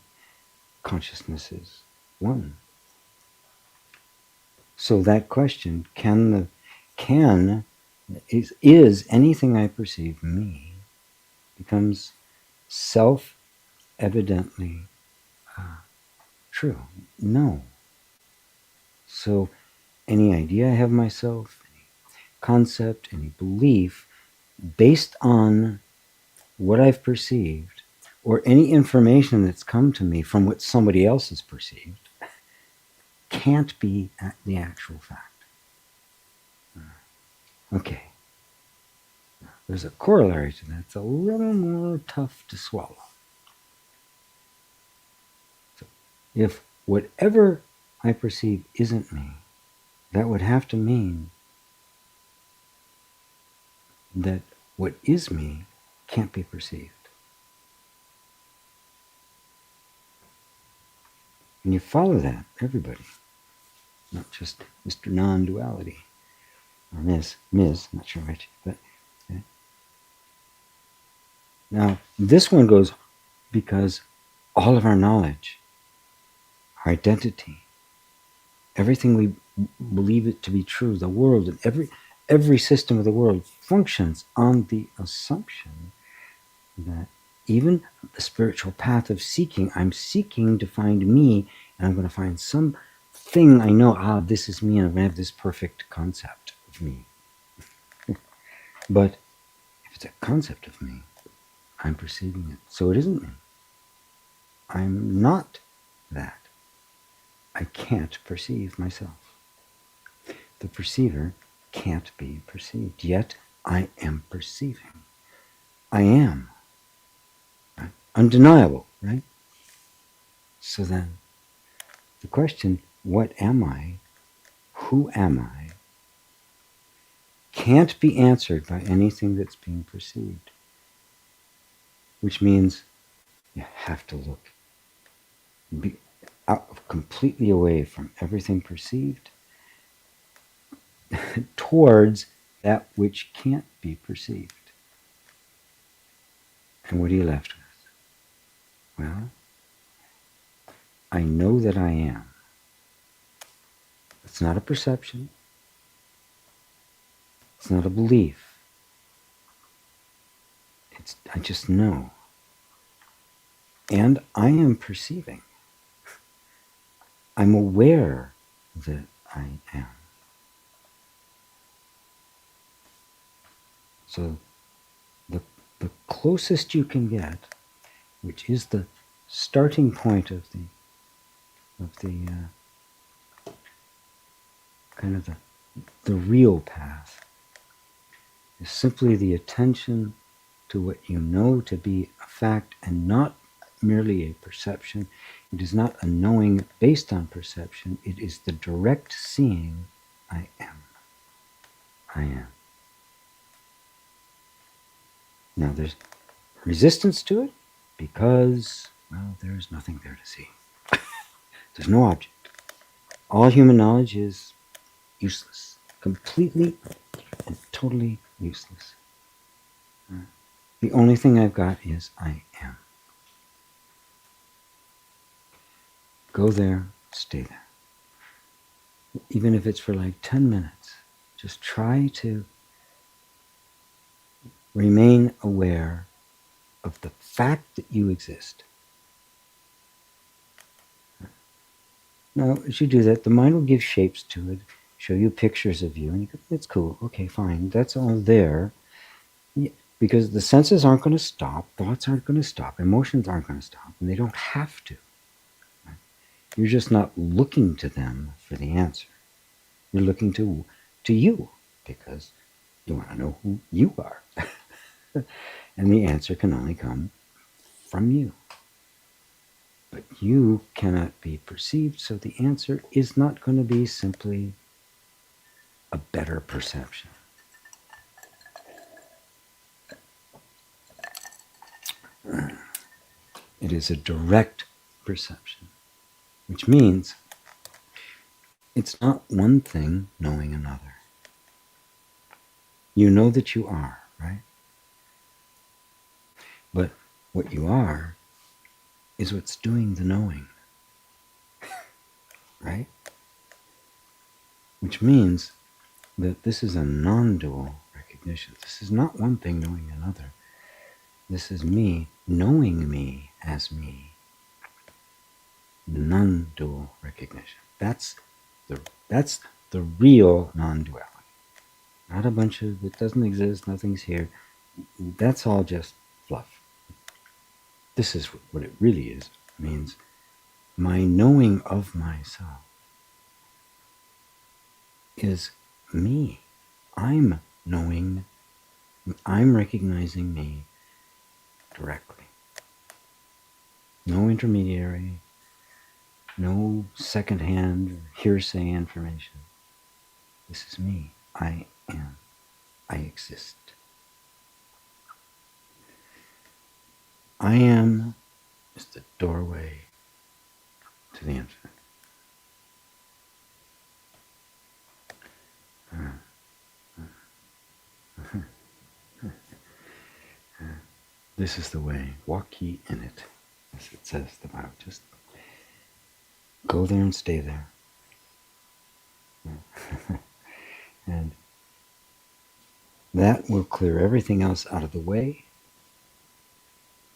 Consciousness is one. So that question, is anything I perceive me, becomes self-evidently true. No. So any idea I have myself, any concept, any belief based on what I've perceived, or any information that's come to me from what somebody else has perceived, can't be the actual fact. Okay. There's a corollary to that. It's a little more tough to swallow. So if whatever I perceive isn't me, that would have to mean that what is me can't be perceived. And you follow that, everybody, not just Mr. Non-duality, or Ms., not sure which, but okay. Now this one goes because all of our knowledge, our identity, everything we believe it to be true, the world, and every system of the world functions on the assumption that even the spiritual path of seeking, I'm seeking to find me, and I'm going to find some thing I know, this is me, and I'm going to have this perfect concept of me. But if it's a concept of me, I'm perceiving it. So it isn't me. I'm not that. I can't perceive myself. The perceiver can't be perceived, yet I am perceiving. I am. Right? Undeniable, right? So then, the question, what am I? Who am I? Can't be answered by anything that's being perceived. Which means you have to look completely away from everything perceived towards that which can't be perceived. And what are you left with? Well, I know that I am. It's not a perception. It's not a belief. I just know. And I am perceiving. I'm aware that I am. So the closest you can get, which is the starting point of the kind of the real path, is simply the attention to what you know to be a fact and not merely a perception. It is not a knowing based on perception. It is the direct seeing, I am. I am. Now there's resistance to it because, well, there's nothing there to see. There's no object. All human knowledge is useless. Completely and totally useless. The only thing I've got is I am. Go there, stay there. Even if it's for like 10 minutes, just try to remain aware of the fact that you exist. Now, as you do that, the mind will give shapes to it, show you pictures of you, and you go, that's cool, okay, fine, that's all there. Because the senses aren't going to stop, thoughts aren't going to stop, emotions aren't going to stop, and they don't have to. You're just not looking to them for the answer. You're looking to you, because you want to know who you are. And the answer can only come from you. But you cannot be perceived, so the answer is not going to be simply a better perception. It is a direct perception, which means it's not one thing knowing another. You know that you are, right? But what you are is what's doing the knowing, right? Which means that this is a non-dual recognition. This is not one thing knowing another. This is me knowing me as me. Non-dual recognition. That's the real non-duality. Not a bunch of, it doesn't exist, nothing's here. That's all just fluff. This is what it really is. It means my knowing of myself is me. I'm knowing, I'm recognizing me directly. No intermediary, no secondhand hearsay information. This is me. I am. I exist. I am is the doorway to the infinite. This is the way. Walk ye in it, as it says about. Just go there and stay there. And that will clear everything else out of the way.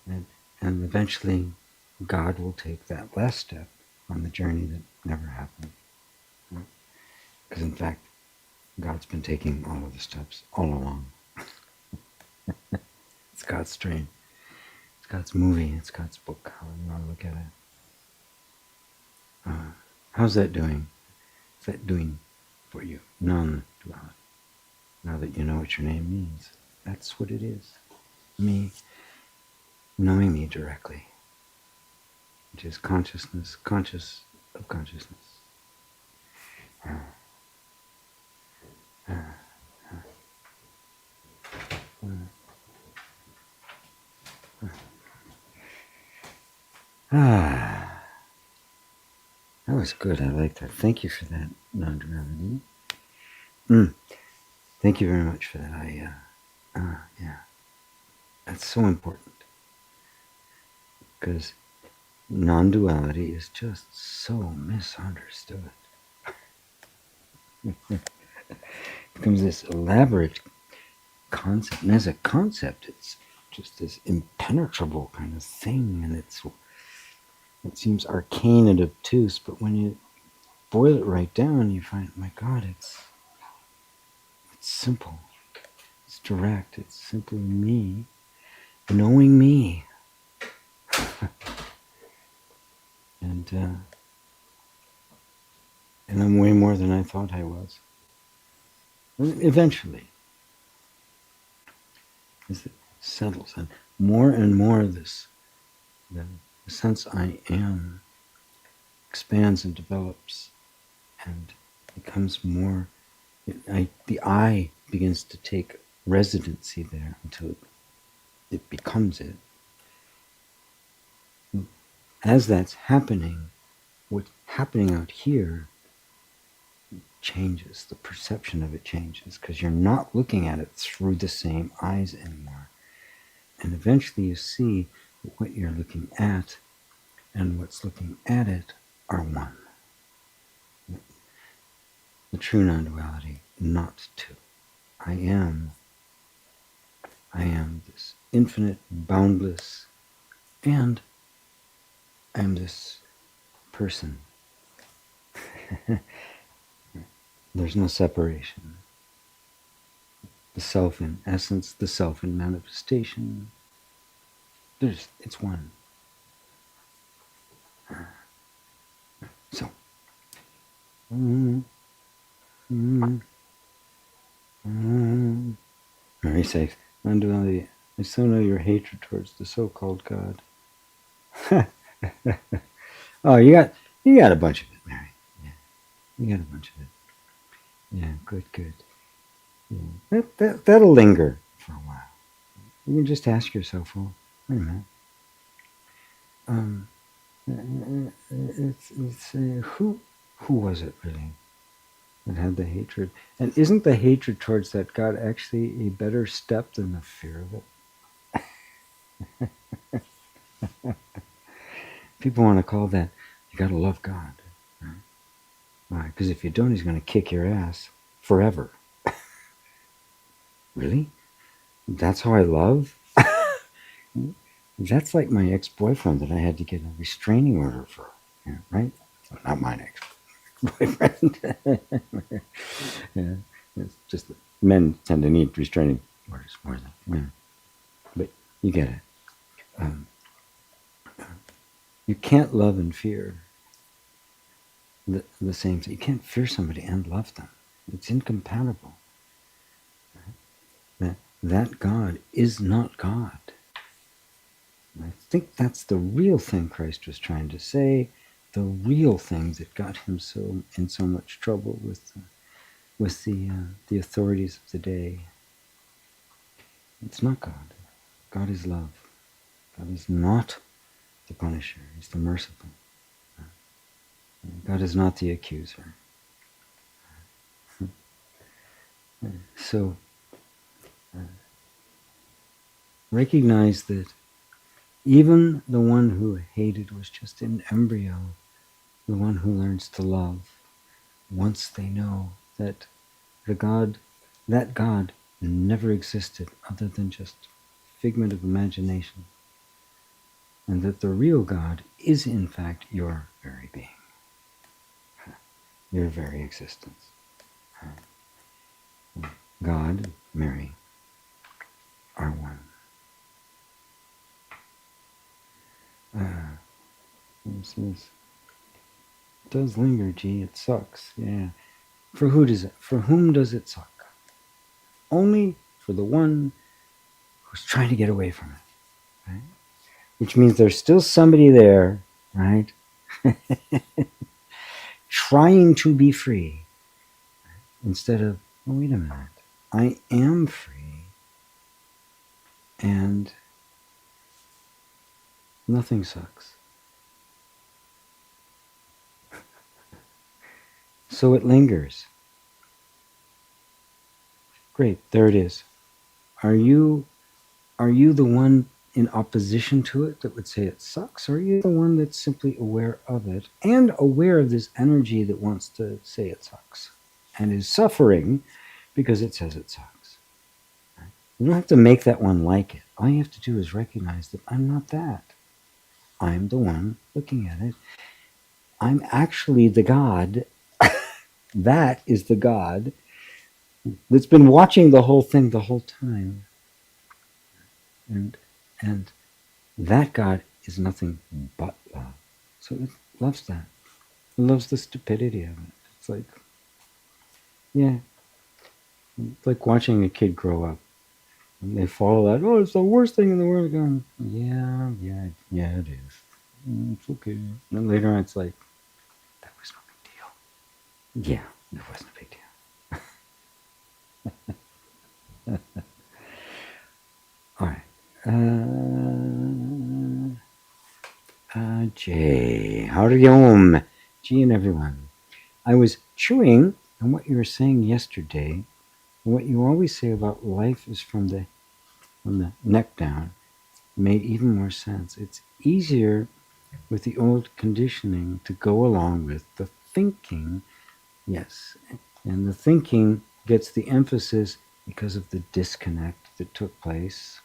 And eventually God will take that last step on the journey that never happened. Because in fact, God's been taking all of the steps all along. It's God's stream. It's God's movie. It's God's book, however you want to look at it. How's that doing? What's that doing for you? Non-duality. Now that you know what your name means, that's what it is. Me knowing me directly, which is consciousness, conscious of consciousness. That was good. I like that. Thank you for that, non-duality. Thank you very much for that. Yeah, that's so important, because non-duality is just so misunderstood. It becomes this elaborate concept, and as a concept, it's just this impenetrable kind of thing, and it seems arcane and obtuse, but when you boil it right down, you find, my God, it's simple, it's direct, it's simply me knowing me. And I'm way more than I thought I was. Eventually. settles, and more this, the sense I am expands and develops and becomes more, the I begins to take residency there until it becomes it. As that's happening, what's happening out here changes. The perception of it changes because you're not looking at it through the same eyes anymore. And eventually you see that what you're looking at and what's looking at it are one. The true non-duality, not two. I am this infinite, boundless, and I am this person. There's no separation. The self in essence, the self in manifestation. It's one. So, Mary says, non-duality, I so know your hatred towards the so-called God. Oh, you got a bunch of it, Mary. Yeah, you got a bunch of it. Yeah, good. Yeah. That'll linger for a while. You can just ask yourself, well, wait a minute. Who was it really that had the hatred? And isn't the hatred towards that God actually a better step than the fear of it? People want to call that, you got to love God. Right? Why? Because if you don't, he's going to kick your ass forever. Really? That's how I love? That's like my ex-boyfriend that I had to get a restraining order for, yeah, right? Well, not my ex-boyfriend. Yeah, it's just that men tend to need restraining orders more than women. But you get it. You can't love and fear the same thing. You can't fear somebody and love them. It's incompatible. That God is not God. And I think that's the real thing Christ was trying to say, the real thing that got him in so much trouble with the authorities of the day. It's not God. God is love. God is not the punisher. He's the merciful. God is not the accuser. So recognize that even the one who hated was just an embryo, the one who learns to love, once they know that that God never existed other than just figment of imagination, and that the real God is in fact your very being, your very existence. God, Mary, are one. It does linger, gee, it sucks. Yeah. For whom does it suck? Only for the one who's trying to get away from it. Right? Which means there's still somebody there, right? Trying to be free. Instead of, oh, wait a minute, I am free. And nothing sucks. So it lingers. Great, there it is. Are you the one in opposition to it that would say it sucks? Or are you the one that's simply aware of it and aware of this energy that wants to say it sucks and is suffering because it says it sucks? Right? You don't have to make that one like it. All you have to do is recognize that I'm not that. I'm the one looking at it. I'm actually the God. That is the God that's been watching the whole thing the whole time. And that God is nothing but love. So it loves that. It loves the stupidity of it. It's like, yeah, it's like watching a kid grow up. And they follow that. Oh, it's the worst thing in the world. Going, yeah, it is. It's okay. And then later on, it's like, that was no big deal. Yeah, it wasn't a big deal. All right. Jay, howdy om. Gee and everyone. I was chewing on what you were saying yesterday, and what you always say about life is from the neck down made even more sense. It's easier with the old conditioning to go along with the thinking, yes, and the thinking gets the emphasis because of the disconnect that took place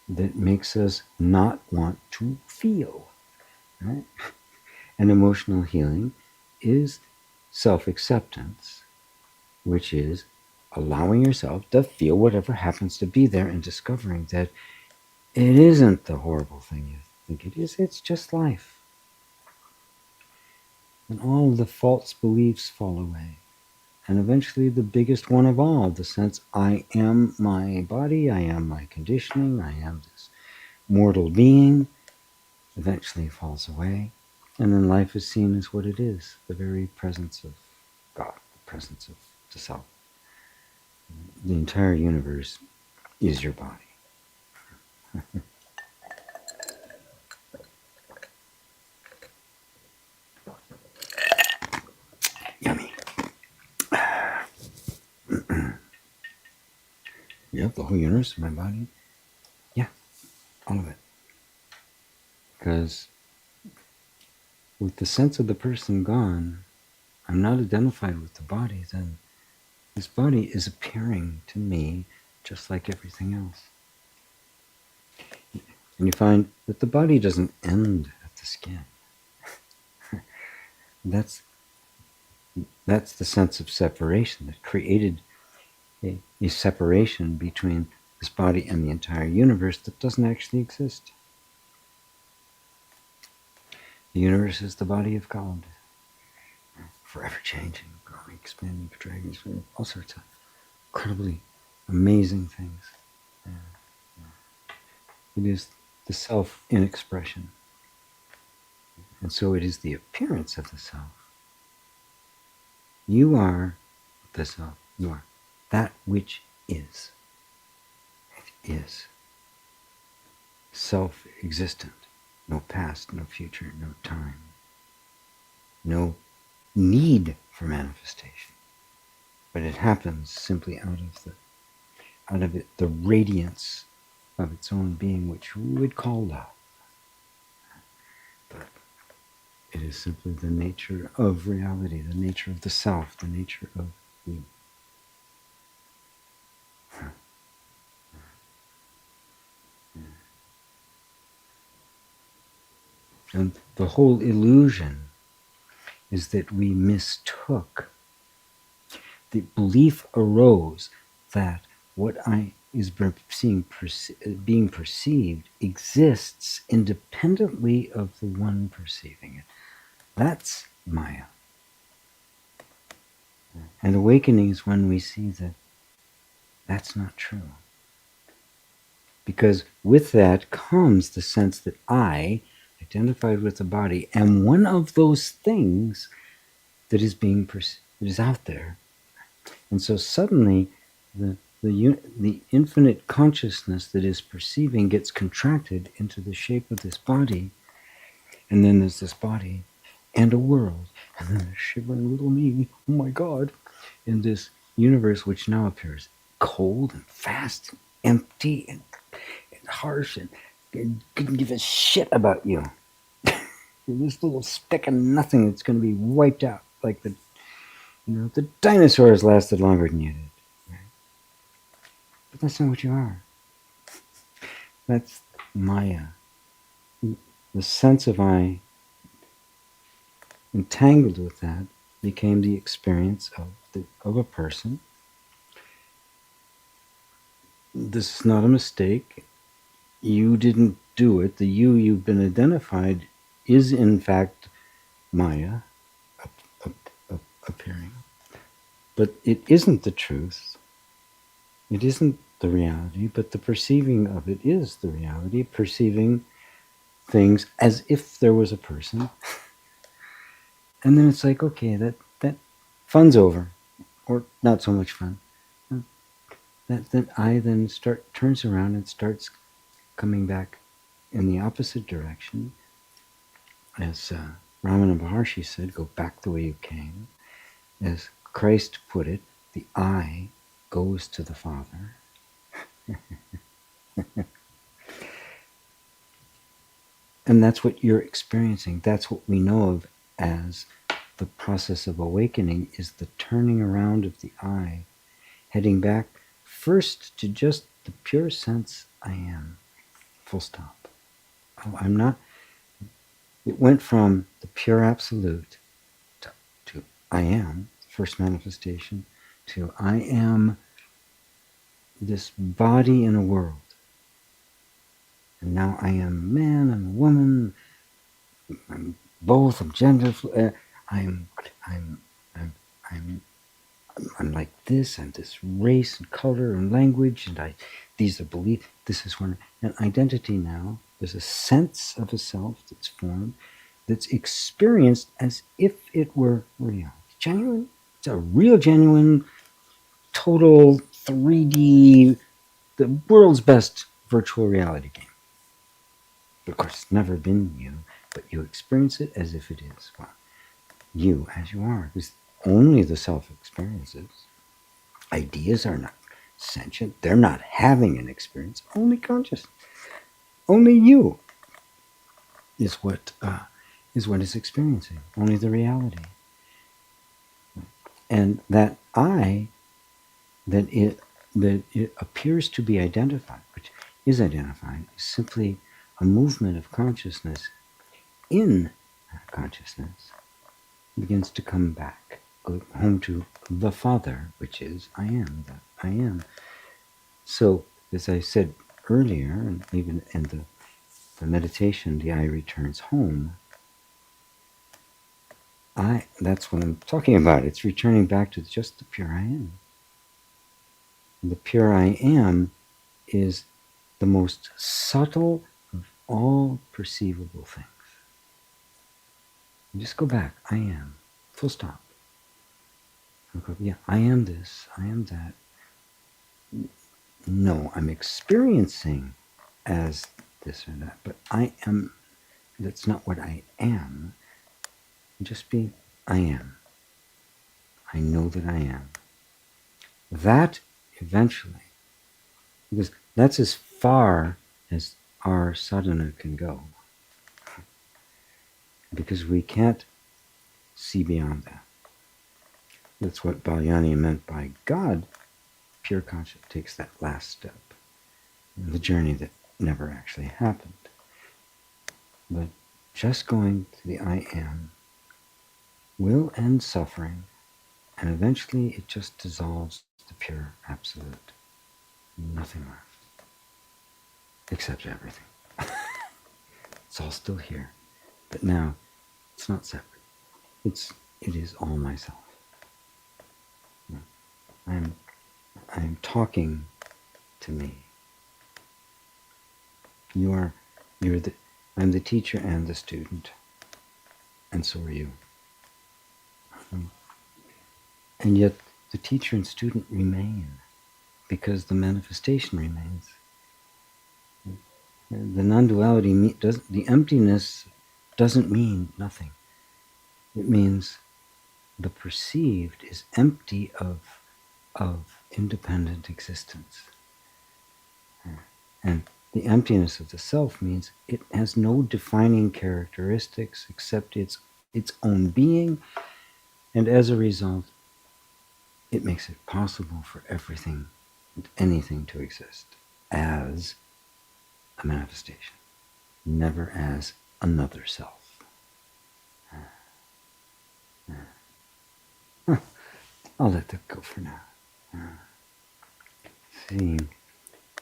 that makes us not want to feel, right? And emotional healing is self-acceptance, which is allowing yourself to feel whatever happens to be there and discovering that it isn't the horrible thing you think it is. It's just life. And all the false beliefs fall away. And eventually the biggest one of all, the sense I am my body, I am my conditioning, I am this mortal being, eventually falls away. And then life is seen as what it is, the very presence of God, the presence of the self. The entire universe is your body. Yummy. Yep, the whole universe is my body. Yeah, all of it. Because with the sense of the person gone, I'm not identified with the body, then this body is appearing to me just like everything else. And you find that the body doesn't end at the skin. That's the sense of separation that created a separation between this body and the entire universe that doesn't actually exist. The universe is the body of God, forever changing, growing, expanding, contracting, all sorts of incredibly amazing things. It is the self in expression. And so it is the appearance of the self. You are the self. You are that which is. It is self-existent. No past, no future, no time. No need for manifestation. But it happens simply out of it, the radiance of its own being, which we would call love. But it is simply the nature of reality, the nature of the self, the nature of you. And the whole illusion is that we mistook. The belief arose that what is being perceived exists independently of the one perceiving it. That's Maya. And awakening is when we see that that's not true. Because with that comes the sense that I, identified with the body, am one of those things that is being that is out there. And so suddenly the infinite consciousness that is perceiving gets contracted into the shape of this body, and then there's this body and a world, and then a shivering little me, oh my God, in this universe which now appears cold and fast and empty and harsh and couldn't give a shit about you. You're this little speck of nothing that's going to be wiped out like the dinosaurs lasted longer than you did. Right? But that's not what you are. That's Maya. The sense of I entangled with that became the experience of a person. This is not a mistake. You didn't do it. The you've been identified is in fact Maya appearing. But it isn't the truth. It isn't the reality, but the perceiving of it is the reality, perceiving things as if there was a person. And then it's like, okay, that fun's over, or not so much fun. That I then turns around and starts coming back in the opposite direction. As Ramana Maharshi said, go back the way you came. As Christ put it, the I goes to the Father. And that's what you're experiencing. That's what we know of as the process of awakening, is the turning around of the I, heading back first to just the pure sense I am, full stop. Oh, I'm not. It went from the pure absolute to I am, first manifestation, to I am this body in a world. And now I am man, I'm a woman, I'm both, I'm gender, I'm, I'm, I'm, I'm, I'm like this, I'm this race and color and language, and these are beliefs, this is one, an identity now. There's a sense of a self that's formed, that's experienced as if it were real. Genuine. It's a real, genuine, total 3D, the world's best virtual reality game. Of course, it's never been you, but you experience it as if it is. Well, you as you are, because only the self experiences. Ideas are not sentient. They're not having an experience. Only consciousness. Only you is what is experiencing. Only the reality. And that I, that it appears to be identified, which is identified, is simply a movement of consciousness in consciousness, begins to come back, go home to the Father, which is I am, that I am. So, as I said earlier, and even in the meditation, the I returns home, that's what I'm talking about. It's returning back to just the pure I am. And the pure I am is the most subtle of all perceivable things. And just go back, I am, full stop. Yeah, I am this, I am that. No, I'm experiencing as this or that, but I am, that's not what I am. Just be, I am. I know that I am. That eventually, because that's as far as our sadhana can go, because we can't see beyond that. That's what Balyani meant by God. Pure consciousness takes that last step in the journey that never actually happened. But just going to the I am will end suffering, and eventually it just dissolves the pure absolute. Nothing left. Except everything. It's all still here. But now it's not separate. It is all myself. I'm talking to me. I'm the teacher and the student. And so are you. And yet the teacher and student remain, because the manifestation remains. The non-duality, the emptiness doesn't mean nothing. It means the perceived is empty of independent existence. And the emptiness of the self means it has no defining characteristics except its own being, and as a result, it makes it possible for everything and anything to exist as a manifestation, never as another self. I'll let that go for now. See,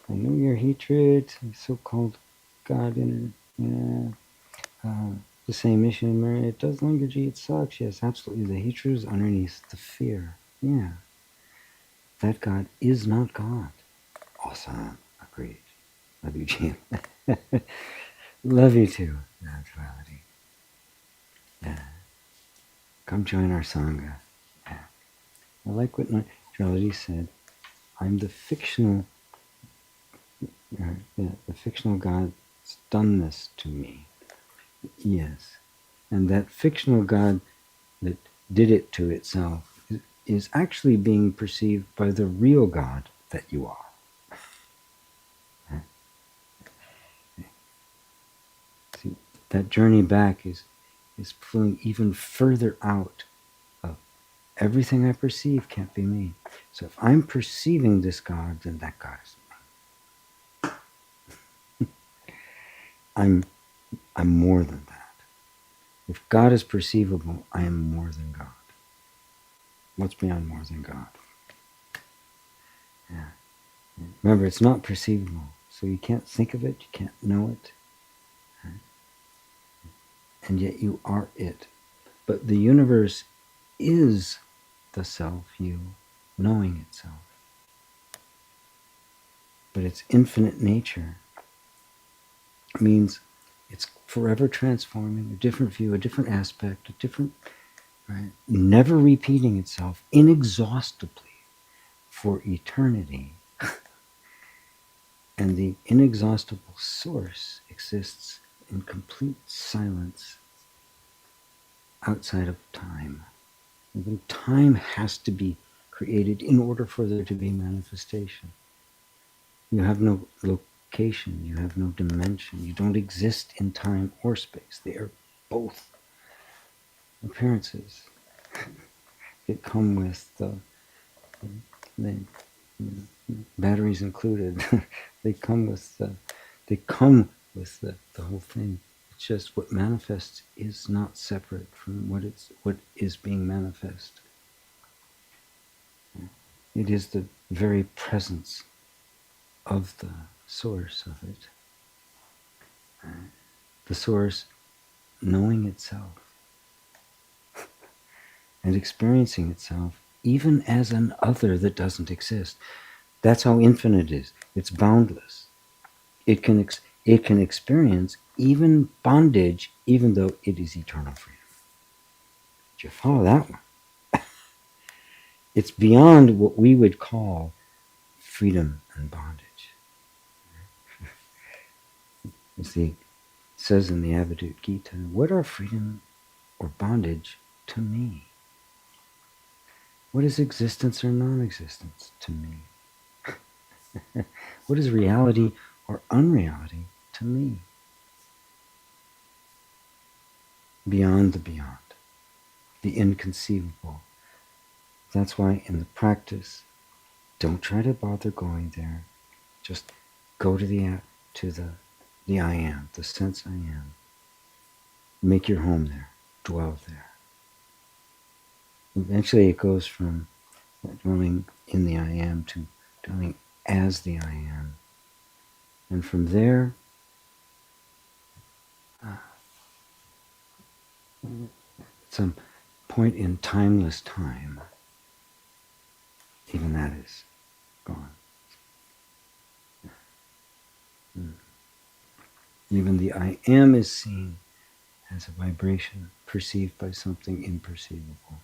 I know your hatred, so-called God the same issue in Mary. It does linger, gee, it sucks. Yes, absolutely. The hatred is underneath the fear. Yeah. That God is not God. Awesome. Agreed. Love you, Jean. Love you too, Non-duality. Yeah. Come join our Sangha. Yeah. I like what Non-duality said. I'm the fictional, the fictional God's done this to me. Yes. And that fictional God that did it to itself is actually being perceived by the real God that you are. See, that journey back is pulling even further out of everything I perceive can't be me. So if I'm perceiving this God, then that God is me. I'm more than that. If God is perceivable, I am more than God. What's beyond more than God? Yeah. Remember, it's not perceivable, so you can't think of it, you can't know it, right? And yet you are it. But the universe is the self, you, knowing itself. But its infinite nature means it's forever transforming, a different view, a different aspect, a different, right? Never repeating itself inexhaustibly for eternity. And the inexhaustible source exists in complete silence outside of time. Even time has to be created in order for there to be manifestation. You have no location, you have no dimension, you don't exist in time or space. They are both appearances that come with the batteries included. they come with the whole thing. It's just what manifests is not separate from what is being manifest. It is the very presence of the source of it. The source knowing itself and experiencing itself even as an other that doesn't exist. That's how infinite it is. It's boundless. It can experience even bondage, even though it is eternal freedom. Did you follow that one? It's beyond what we would call freedom and bondage. As it says in the Advaita Gita, what are freedom or bondage to me? What is existence or non-existence to me? What is reality or unreality to me? Beyond the beyond, the inconceivable. That's why in the practice, don't try to bother going there. Just go to the I am, the sense I am. Make your home there. Dwell there. Eventually it goes from dwelling in the I am to dwelling as the I am. And from there, some point in timeless time, even that is gone. Even the I am is seen as a vibration perceived by something imperceivable.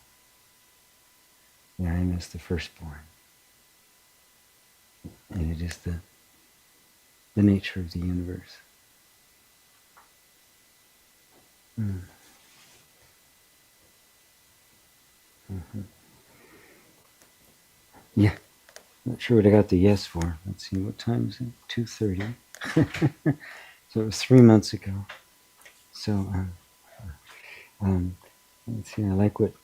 The I am is the firstborn. And it is the nature of the universe. Yeah. Not sure what I got the yes for. Let's see, what time is it? 2:30. So it was 3 months ago. So let's see, I like what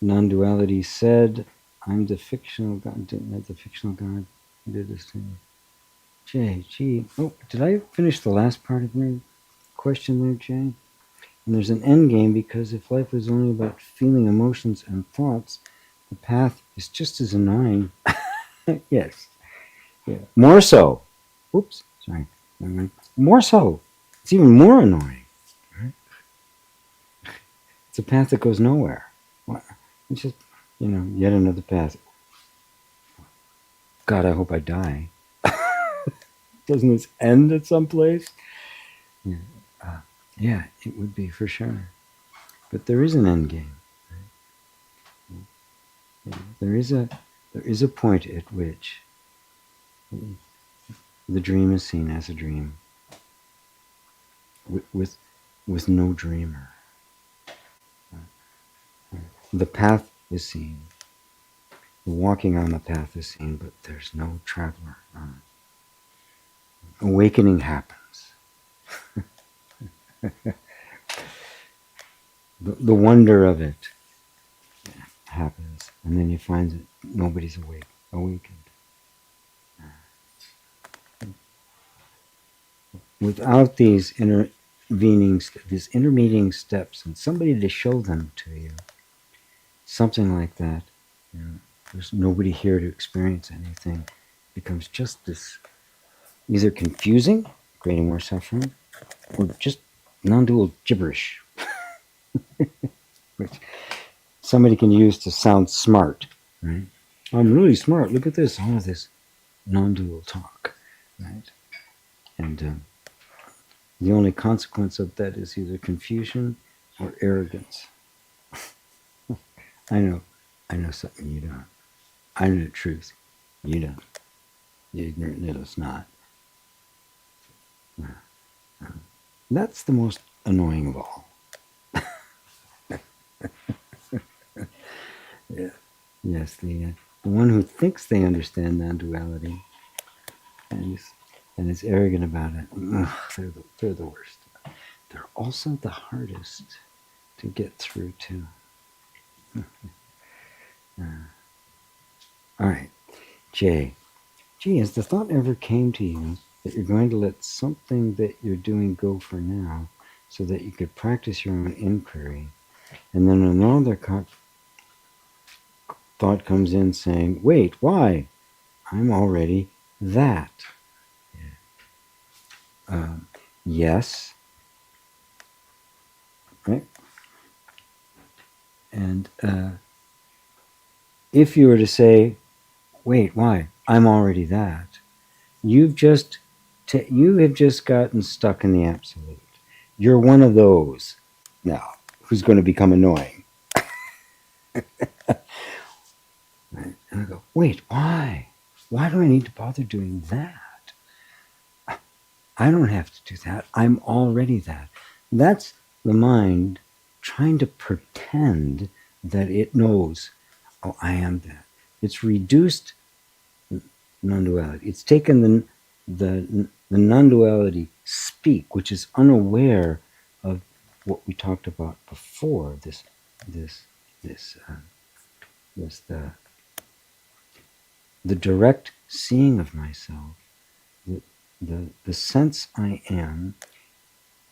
non-duality said. I'm the fictional God. The fictional God who did this to me. Jay, oh, did I finish the last part of your question there, Jay? And there's an end game, because if life was only about feeling emotions and thoughts, the path is just as annoying. Yes. Yeah. More so. Oops, sorry. More so. It's even more annoying. Right? It's a path that goes nowhere. It's just, yet another path. God, I hope I die. Doesn't this end at some place? Yeah, yeah, it would be for sure. But there is an end game. Right? Yeah, there is a point at which the dream is seen as a dream with no dreamer. The path is seen. The walking on the path is seen, but there's no traveler on it. Awakening happens. The wonder of it happens, and then you find that nobody's awakened. Without these these intermediate steps, and somebody to show them to you, something like that, you know, there's nobody here to experience anything. It becomes just this, either confusing, creating more suffering, or just non-dual gibberish, which somebody can use to sound smart, right? I'm really smart. Look at this, all of this non-dual talk, right? And the only consequence of that is either confusion or arrogance. I know something you don't. I know the truth. You don't. The ignorant little snot. That's the most annoying of all. Yeah. Yes, the one who thinks they understand non-duality and is arrogant about it. Ugh, they're the worst. They're also the hardest to get through too. All right, Jay. Gee, has the thought ever came to you that you're going to let something that you're doing go for now so that you could practice your own inquiry, and then another thought comes in saying, wait, why? I'm already that. Yes. Right? And if you were to say, wait, why? I'm already that. You have just gotten stuck in the absolute. You're one of those now who's going to become annoying. Right? And I go, wait, why? Why do I need to bother doing that? I don't have to do that. I'm already that. That's the mind trying to pretend that it knows, oh, I am that. It's reduced non-duality. It's taken the non-duality speak, which is unaware of what we talked about before. The direct seeing of myself, the sense I am,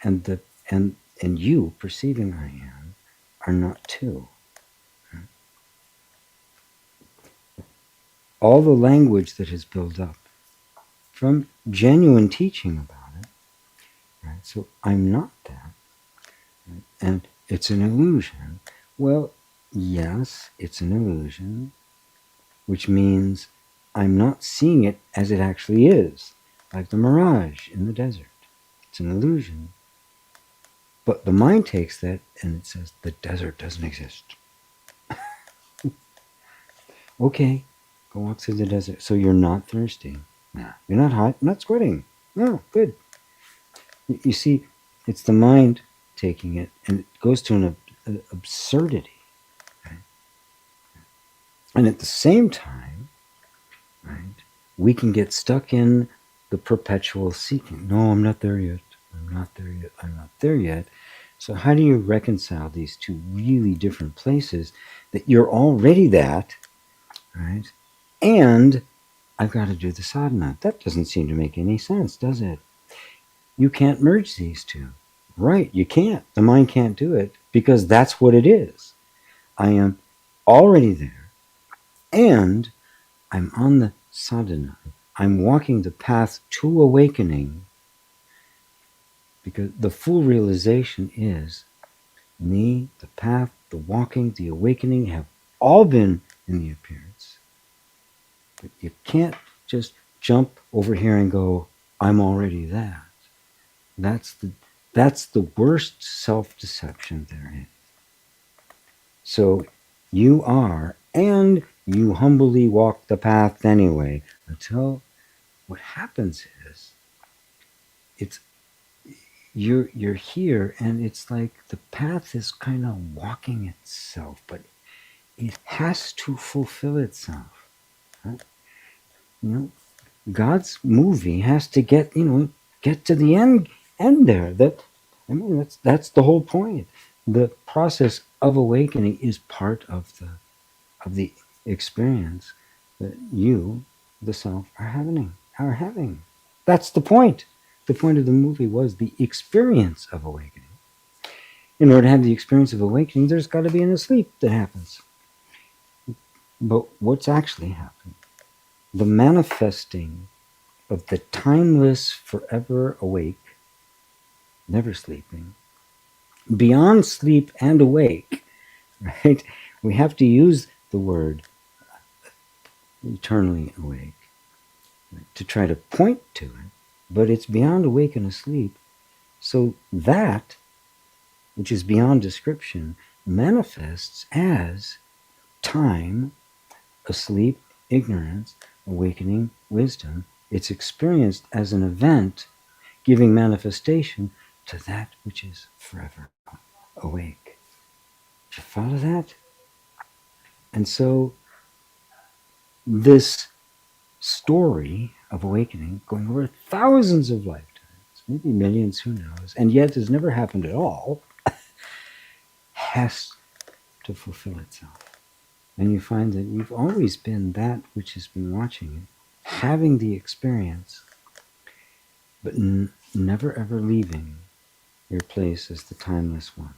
and you perceiving I am are not two. All the language that has built up from genuine teaching about it, right? So I'm not that, right? And it's an illusion. Well, yes, it's an illusion, which means I'm not seeing it as it actually is, like the mirage in the desert. It's an illusion. But the mind takes that and it says, the desert doesn't exist. Okay, go walk through the desert. So you're not thirsty. No. You're not hot. You're not sweating. No, good. You see, it's the mind taking it, and it goes to an absurdity. Right? And at the same time, right, we can get stuck in the perpetual seeking. No, I'm not there yet. I'm not there yet. I'm not there yet. So how do you reconcile these two really different places that you're already that, right? And I've got to do the sadhana. That doesn't seem to make any sense, does it? You can't merge these two. Right, you can't. The mind can't do it because that's what it is. I am already there and I'm on the sadhana. I'm walking the path to awakening because the full realization is me, the path, the walking, the awakening have all been in the appearance. But you can't just jump over here and go, I'm already that. That's the worst self-deception there is. So you are, and you humbly walk the path anyway, until what happens is it's you're here, and it's like the path is kind of walking itself, but it has to fulfill itself. Right? You know, God's movie has to get to the end there. That's the whole point. The process of awakening is part of the experience that you, the self, are having. That's the point. The point of the movie was the experience of awakening. In order to have the experience of awakening, there's got to be a sleep that happens. But what's actually happening? The manifesting of the timeless, forever awake, never sleeping, beyond sleep and awake, right? We have to use the word eternally awake, right, to try to point to it, but it's beyond awake and asleep. So that, which is beyond description, manifests as time, asleep, ignorance, awakening, wisdom. It's experienced as an event giving manifestation to that which is forever awake. Did you follow that? And so this story of awakening, going over thousands of lifetimes, maybe millions, who knows, and yet has never happened at all, has to fulfill itself. And you find that you've always been that which has been watching it, having the experience, but never ever leaving your place as the timeless one.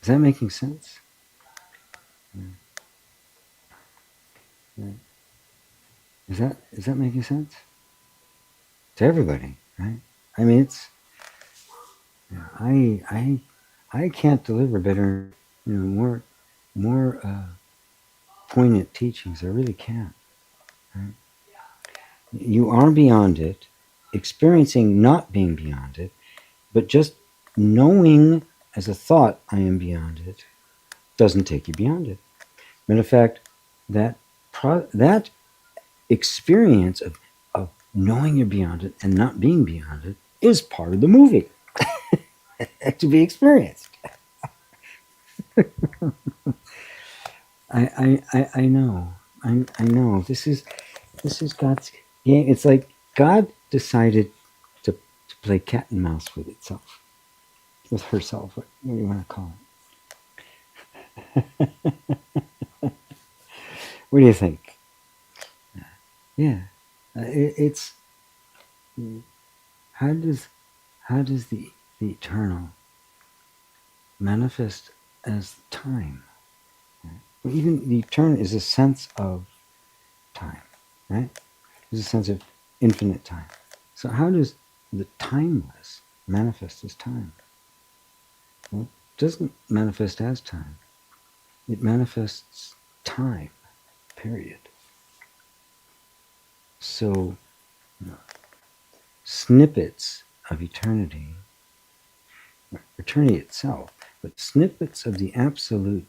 Is that making sense? Is that making sense? To everybody, right? I mean, I can't deliver better, more poignant teachings. I really can't. Right? You are beyond it, experiencing not being beyond it, but just knowing as a thought I am beyond it doesn't take you beyond it. Matter of fact, that experience of knowing you're beyond it and not being beyond it is part of the movie to be experienced. I know. I know. This is God's game. It's like God decided to play cat and mouse with itself, with herself. What do you want to call it? What do you think? Yeah, it's how does the eternal manifest as time? Right? Well, even the eternal is a sense of time, right? There's a sense of infinite time. So how does the timeless manifest as time? Well, it doesn't manifest as time. It manifests time, period. So snippets of eternity itself, but snippets of the absolute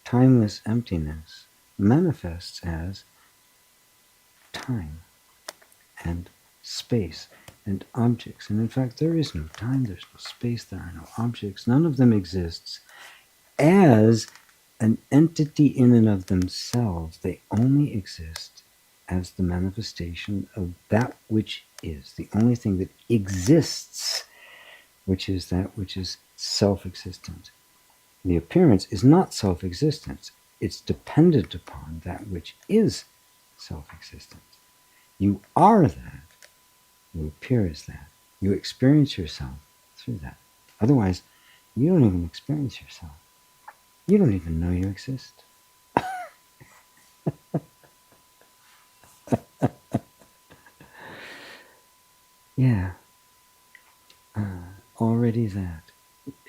timeless emptiness manifests as time and space and objects. And in fact, there is no time, there's no space, there are no objects. None of them exists as an entity in and of themselves. They only exist as the manifestation of that which is, the only thing that exists, which is that which is self-existent. The appearance is not self-existence. It's dependent upon that which is self-existent. You are that. You appear as that. You experience yourself through that. Otherwise, you don't even experience yourself. You don't even know you exist. Yeah. Already that.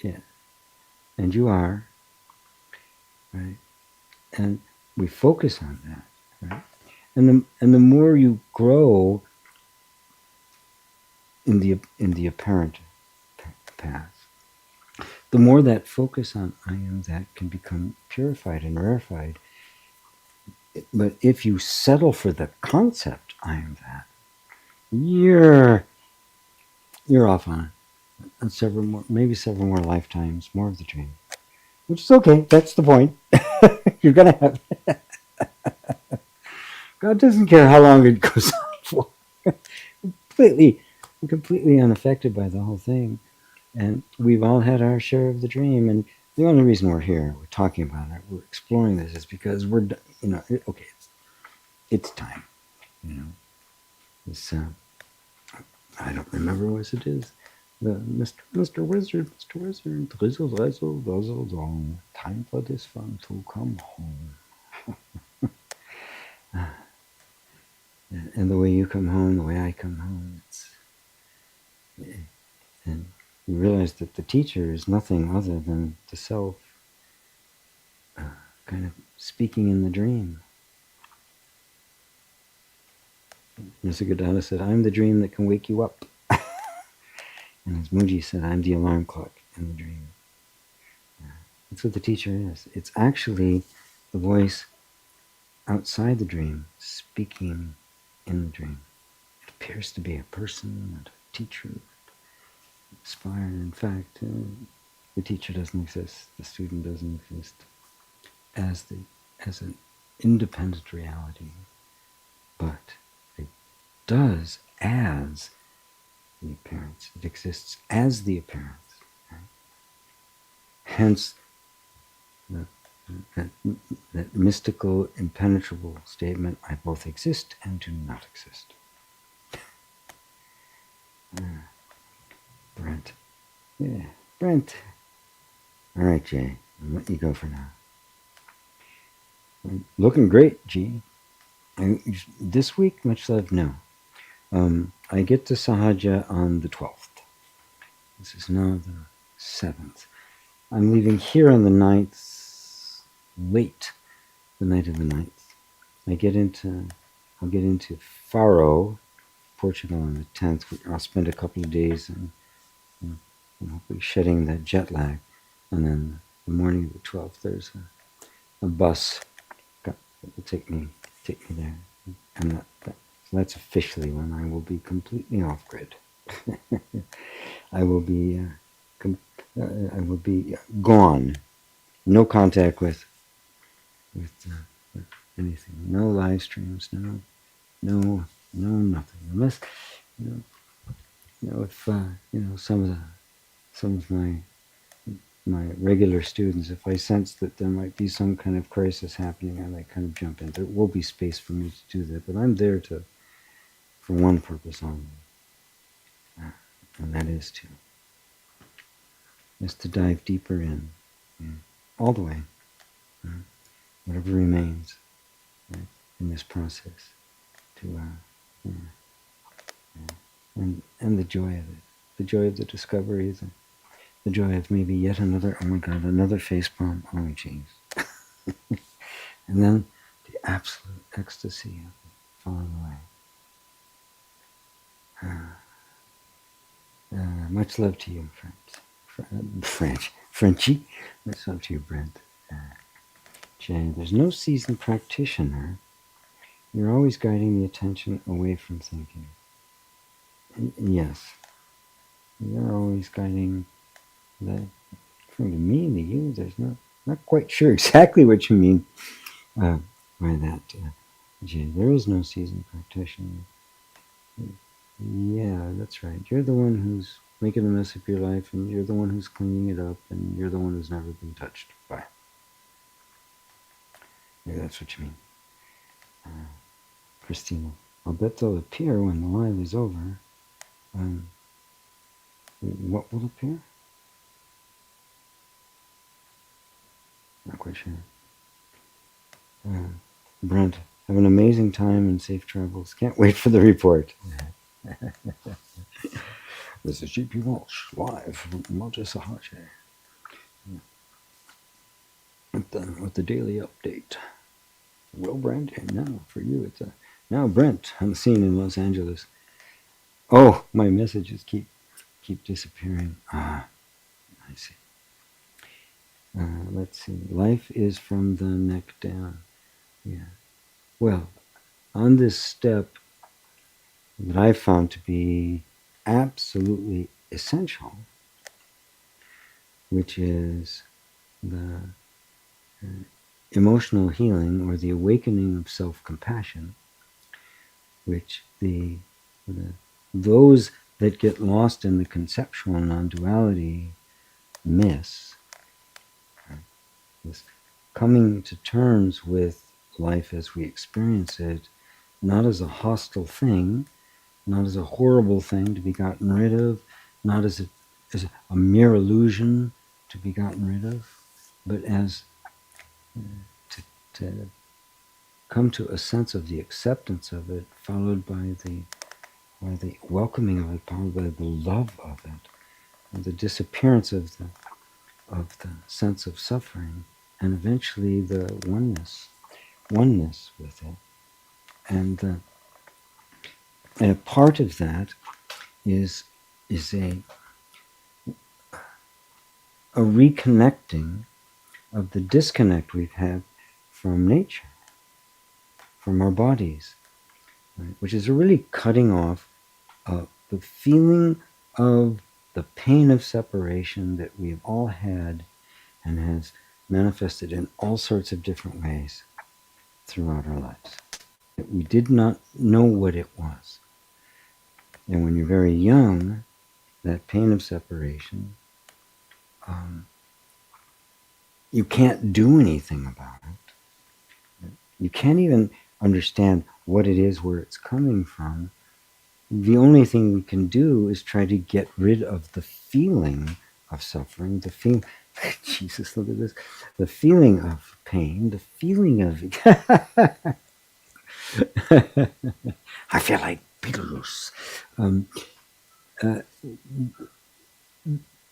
Yeah. And you are. Right? And we focus on that. Right? the more you grow in the apparent path, the more that focus on I am that can become purified and rarefied. But if you settle for the concept I am that, you're off on it. And maybe several more lifetimes, more of the dream. Which is okay. That's the point. You're gonna have. God doesn't care how long it goes on for. completely unaffected by the whole thing. And we've all had our share of the dream. And the only reason we're here, we're talking about it, we're exploring this, is because okay, it's time. This I don't remember what it is. The Mr. Wizard, drizzle, drizzle, drizzle, dong. Time for this fun to come home. And the way you come home, the way I come home, and you realize that the teacher is nothing other than the self, kind of speaking in the dream. Nisargadatta said, I'm the dream that can wake you up. And as Mooji said, I'm the alarm clock in the dream. That's what the teacher is. It's actually the voice outside the dream speaking in the dream. It appears to be a person and a teacher, inspired. In fact, the teacher doesn't exist. The student doesn't exist as an independent reality, but it does as the appearance. It exists as the appearance. Right? Hence, that mystical, impenetrable statement, I both exist and do not exist. Brent. Yeah, Brent. All right, Jay. I'll let you go for now. Looking great, G. And this week, much love, no. I get to Sahaja on the 12th. This is now the 7th. I'm leaving here on the 9th, late, the night of the 9th. I'll get into Faro, Portugal on the 10th. I'll spend a couple of days and hopefully shedding that jet lag. And then the morning of the 12th, there's a bus that will take me there. And so that's officially when I will be completely off grid. I will be gone. No contact with anything. No live streams. No nothing. Unless if some of my regular students, if I sense that there might be some kind of crisis happening, I might kind of jump in. There will be space for me to do that, but I'm there for one purpose only, and that is to dive deeper in, all the way, whatever remains, right, in this process, and the joy of it, the joy of the discovery, the joy of maybe yet another, oh my God, another facepalm, oh jeez. And then the absolute ecstasy of falling away. Much love to you, Frenchie. Much love to you, Brent. Jay, there's no seasoned practitioner. You're always guiding the attention away from thinking. Yes. You're always guiding from the me and the you. There's not quite sure exactly what you mean by that, Jay. There is no seasoned practitioner. Yeah, that's right. You're the one who's making a mess of your life, and you're the one who's cleaning it up, and you're the one who's never been touched by. Maybe that's what you mean. Christina, I'll bet they'll appear when the live is over. What will appear? Not quite sure. Brent, have an amazing time and safe travels. Can't wait for the report. This is gpwalsh live from Malta Sahaja with the daily update. Well, Brent, and now for you, Now Brent on the scene in Los Angeles. Oh, my messages keep disappearing. Ah, I see. Let's see. Life is from the neck down. Yeah. Well, on this step that I found to be absolutely essential, which is the emotional healing or the awakening of self-compassion, which the those that get lost in the conceptual non-duality miss, this coming to terms with life as we experience it, not as a hostile thing, not as a horrible thing to be gotten rid of, not as a mere illusion to be gotten rid of, but as to, to come to a sense of the acceptance of it, followed by the welcoming of it, followed by the love of it, and the disappearance of the sense of suffering, and eventually the oneness with it. And a part of that is a reconnecting of the disconnect we've had from nature, from our bodies, right? Which is a really cutting off the feeling of the pain of separation that we've all had and has manifested in all sorts of different ways throughout our lives. We did not know what it was. And when you're very young, that pain of separation, you can't do anything about it. You can't even understand what it is, where it's coming from. The only thing we can do is try to get rid of the feeling of suffering, the feeling, Jesus, look at this, the feeling of pain, the feeling of, I feel like Beetlejuice.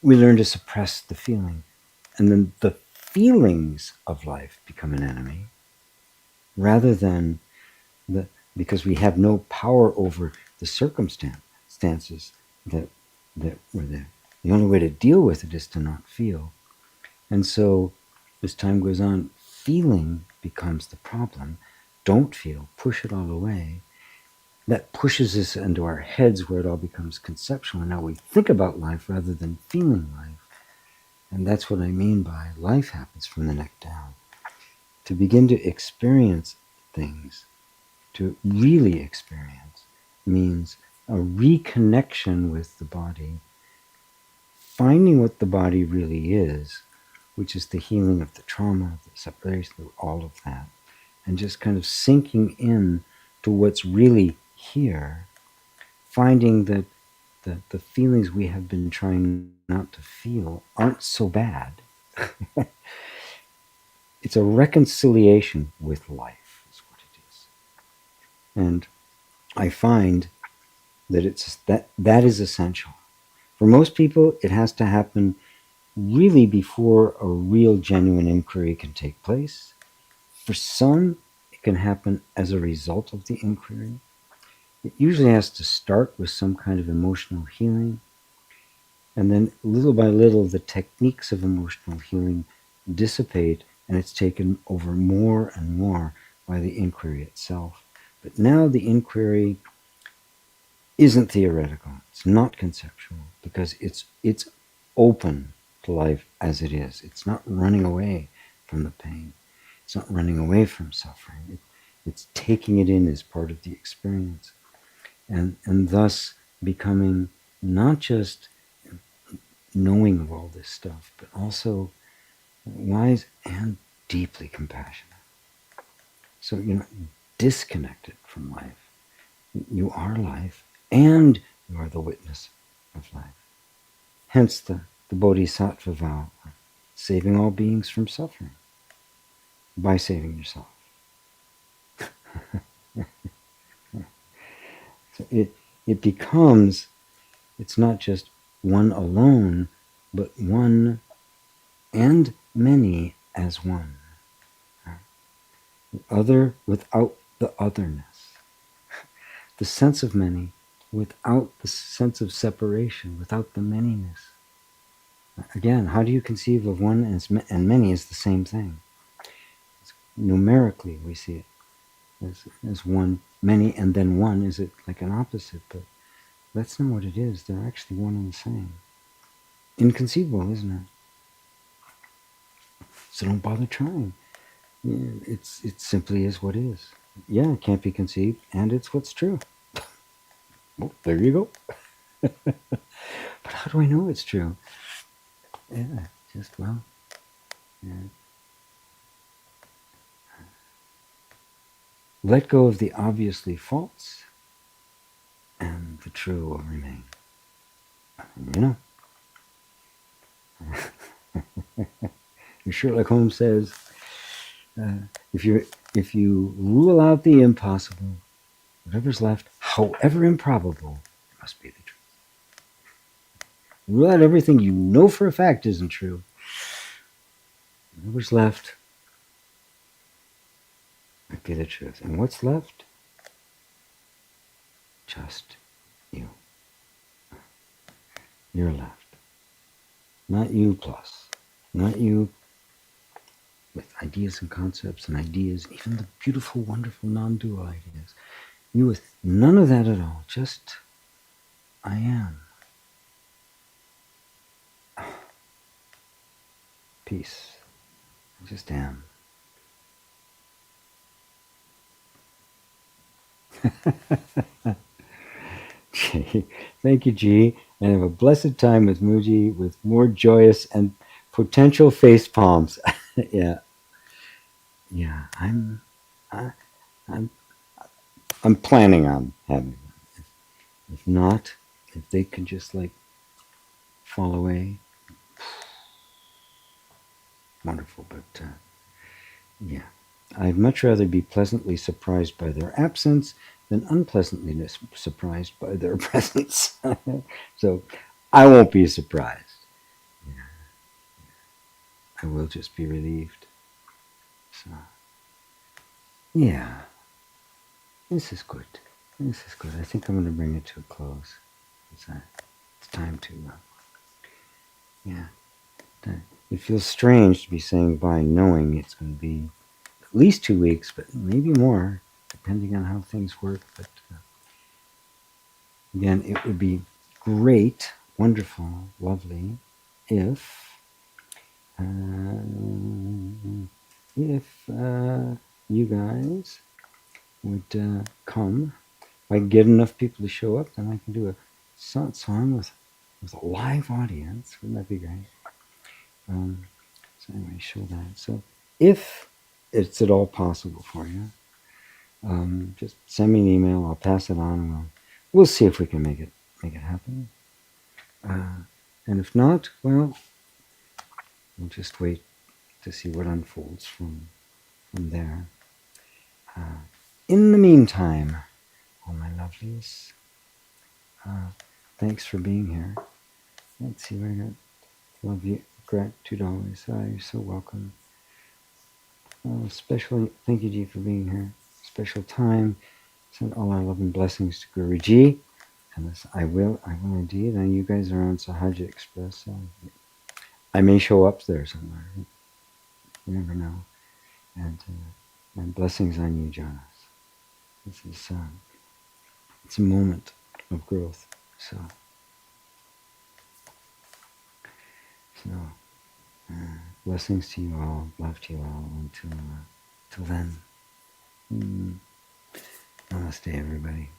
We learn to suppress the feeling. And then the feelings of life become an enemy, rather than because we have no power over the circumstances that were there. The only way to deal with it is to not feel. And so as time goes on, feeling becomes the problem. Don't feel, push it all away. That pushes us into our heads where it all becomes conceptual. And now we think about life rather than feeling life. And that's what I mean by life happens from the neck down. To begin to experience things, to really experience, means a reconnection with the body, finding what the body really is, which is the healing of the trauma, the separation, all of that, and just kind of sinking in to what's really here, finding that the feelings we have been trying not to feel aren't so bad. It's a reconciliation with life, is what it is. And I find that that is essential. For most people, it has to happen really before a real genuine inquiry can take place. For some, it can happen as a result of the inquiry. It usually has to start with some kind of emotional healing. And then little by little, the techniques of emotional healing dissipate, and it's taken over more and more by the inquiry itself. But now the inquiry isn't theoretical. It's not conceptual, because it's open to life as it is. It's not running away from the pain. It's not running away from suffering. It's taking it in as part of the experience, and thus becoming not just knowing of all this stuff, but also wise and deeply compassionate. So you're not disconnected from life. You are life, and you are the witness of life. Hence the bodhisattva vow, saving all beings from suffering by saving yourself. So it becomes, it's not just one alone, but one and many as one. The other without the otherness. the sense of many without the sense of separation, without the manyness. Again, how do you conceive of one and many as the same thing? Numerically, we see it as one, many, and then one is it like an opposite, but that's not what it is. They're actually one and the same. Inconceivable, isn't it? So don't bother trying. It simply is what is. Yeah, it can't be conceived, and it's what's true. Well, there you go. But how do I know it's true? Yeah, just, well, yeah. Let go of the obviously false, and the true will remain. You know? Sherlock Holmes says, if you rule out the impossible, whatever's left, however improbable, must be the truth. Rule out everything you know for a fact isn't true. Whatever's left might be the truth. And what's left? Just you. You're left. Not you plus. Not you with ideas and concepts and ideas, even the beautiful, wonderful, non-dual ideas. You with none of that at all. Just I am. Peace. I just am. Thank you, G. And have a blessed time with Muji with more joyous and potential face palms. Yeah. Yeah. I'm planning on having them. If not, if they can just like fall away, wonderful. But yeah, I'd much rather be pleasantly surprised by their absence than unpleasantly surprised by their presence. So I won't be surprised. Yeah. I will just be relieved. So yeah, this is good. This is good. I think I'm going to bring it to a close. It's time to, yeah. It feels strange to be saying bye knowing it's going to be at least 2 weeks, but maybe more, depending on how things work. But again, it would be great, wonderful, lovely if you guys would come. If I can get enough people to show up, then I can do a satsang with a live audience. Wouldn't that be great? So anyway, show that. So if it's at all possible for you, just send me an email. I'll pass it on, and we'll see if we can make it happen. And if not, well, we'll just wait to see what unfolds from there. In the meantime, all my lovelies, thanks for being here. Let's see what I got. Love you. Gratitude always. You're so welcome. Especially, thank you, G, for being here. Special time. Send all our love and blessings to Guru G. And this, I will indeed. And you guys are on Sahaja Express. So I may show up there somewhere. You never know. And blessings on you, Jonas. This is it's a moment of growth. So blessings to you all. Love to you all. Until then. Namaste, everybody.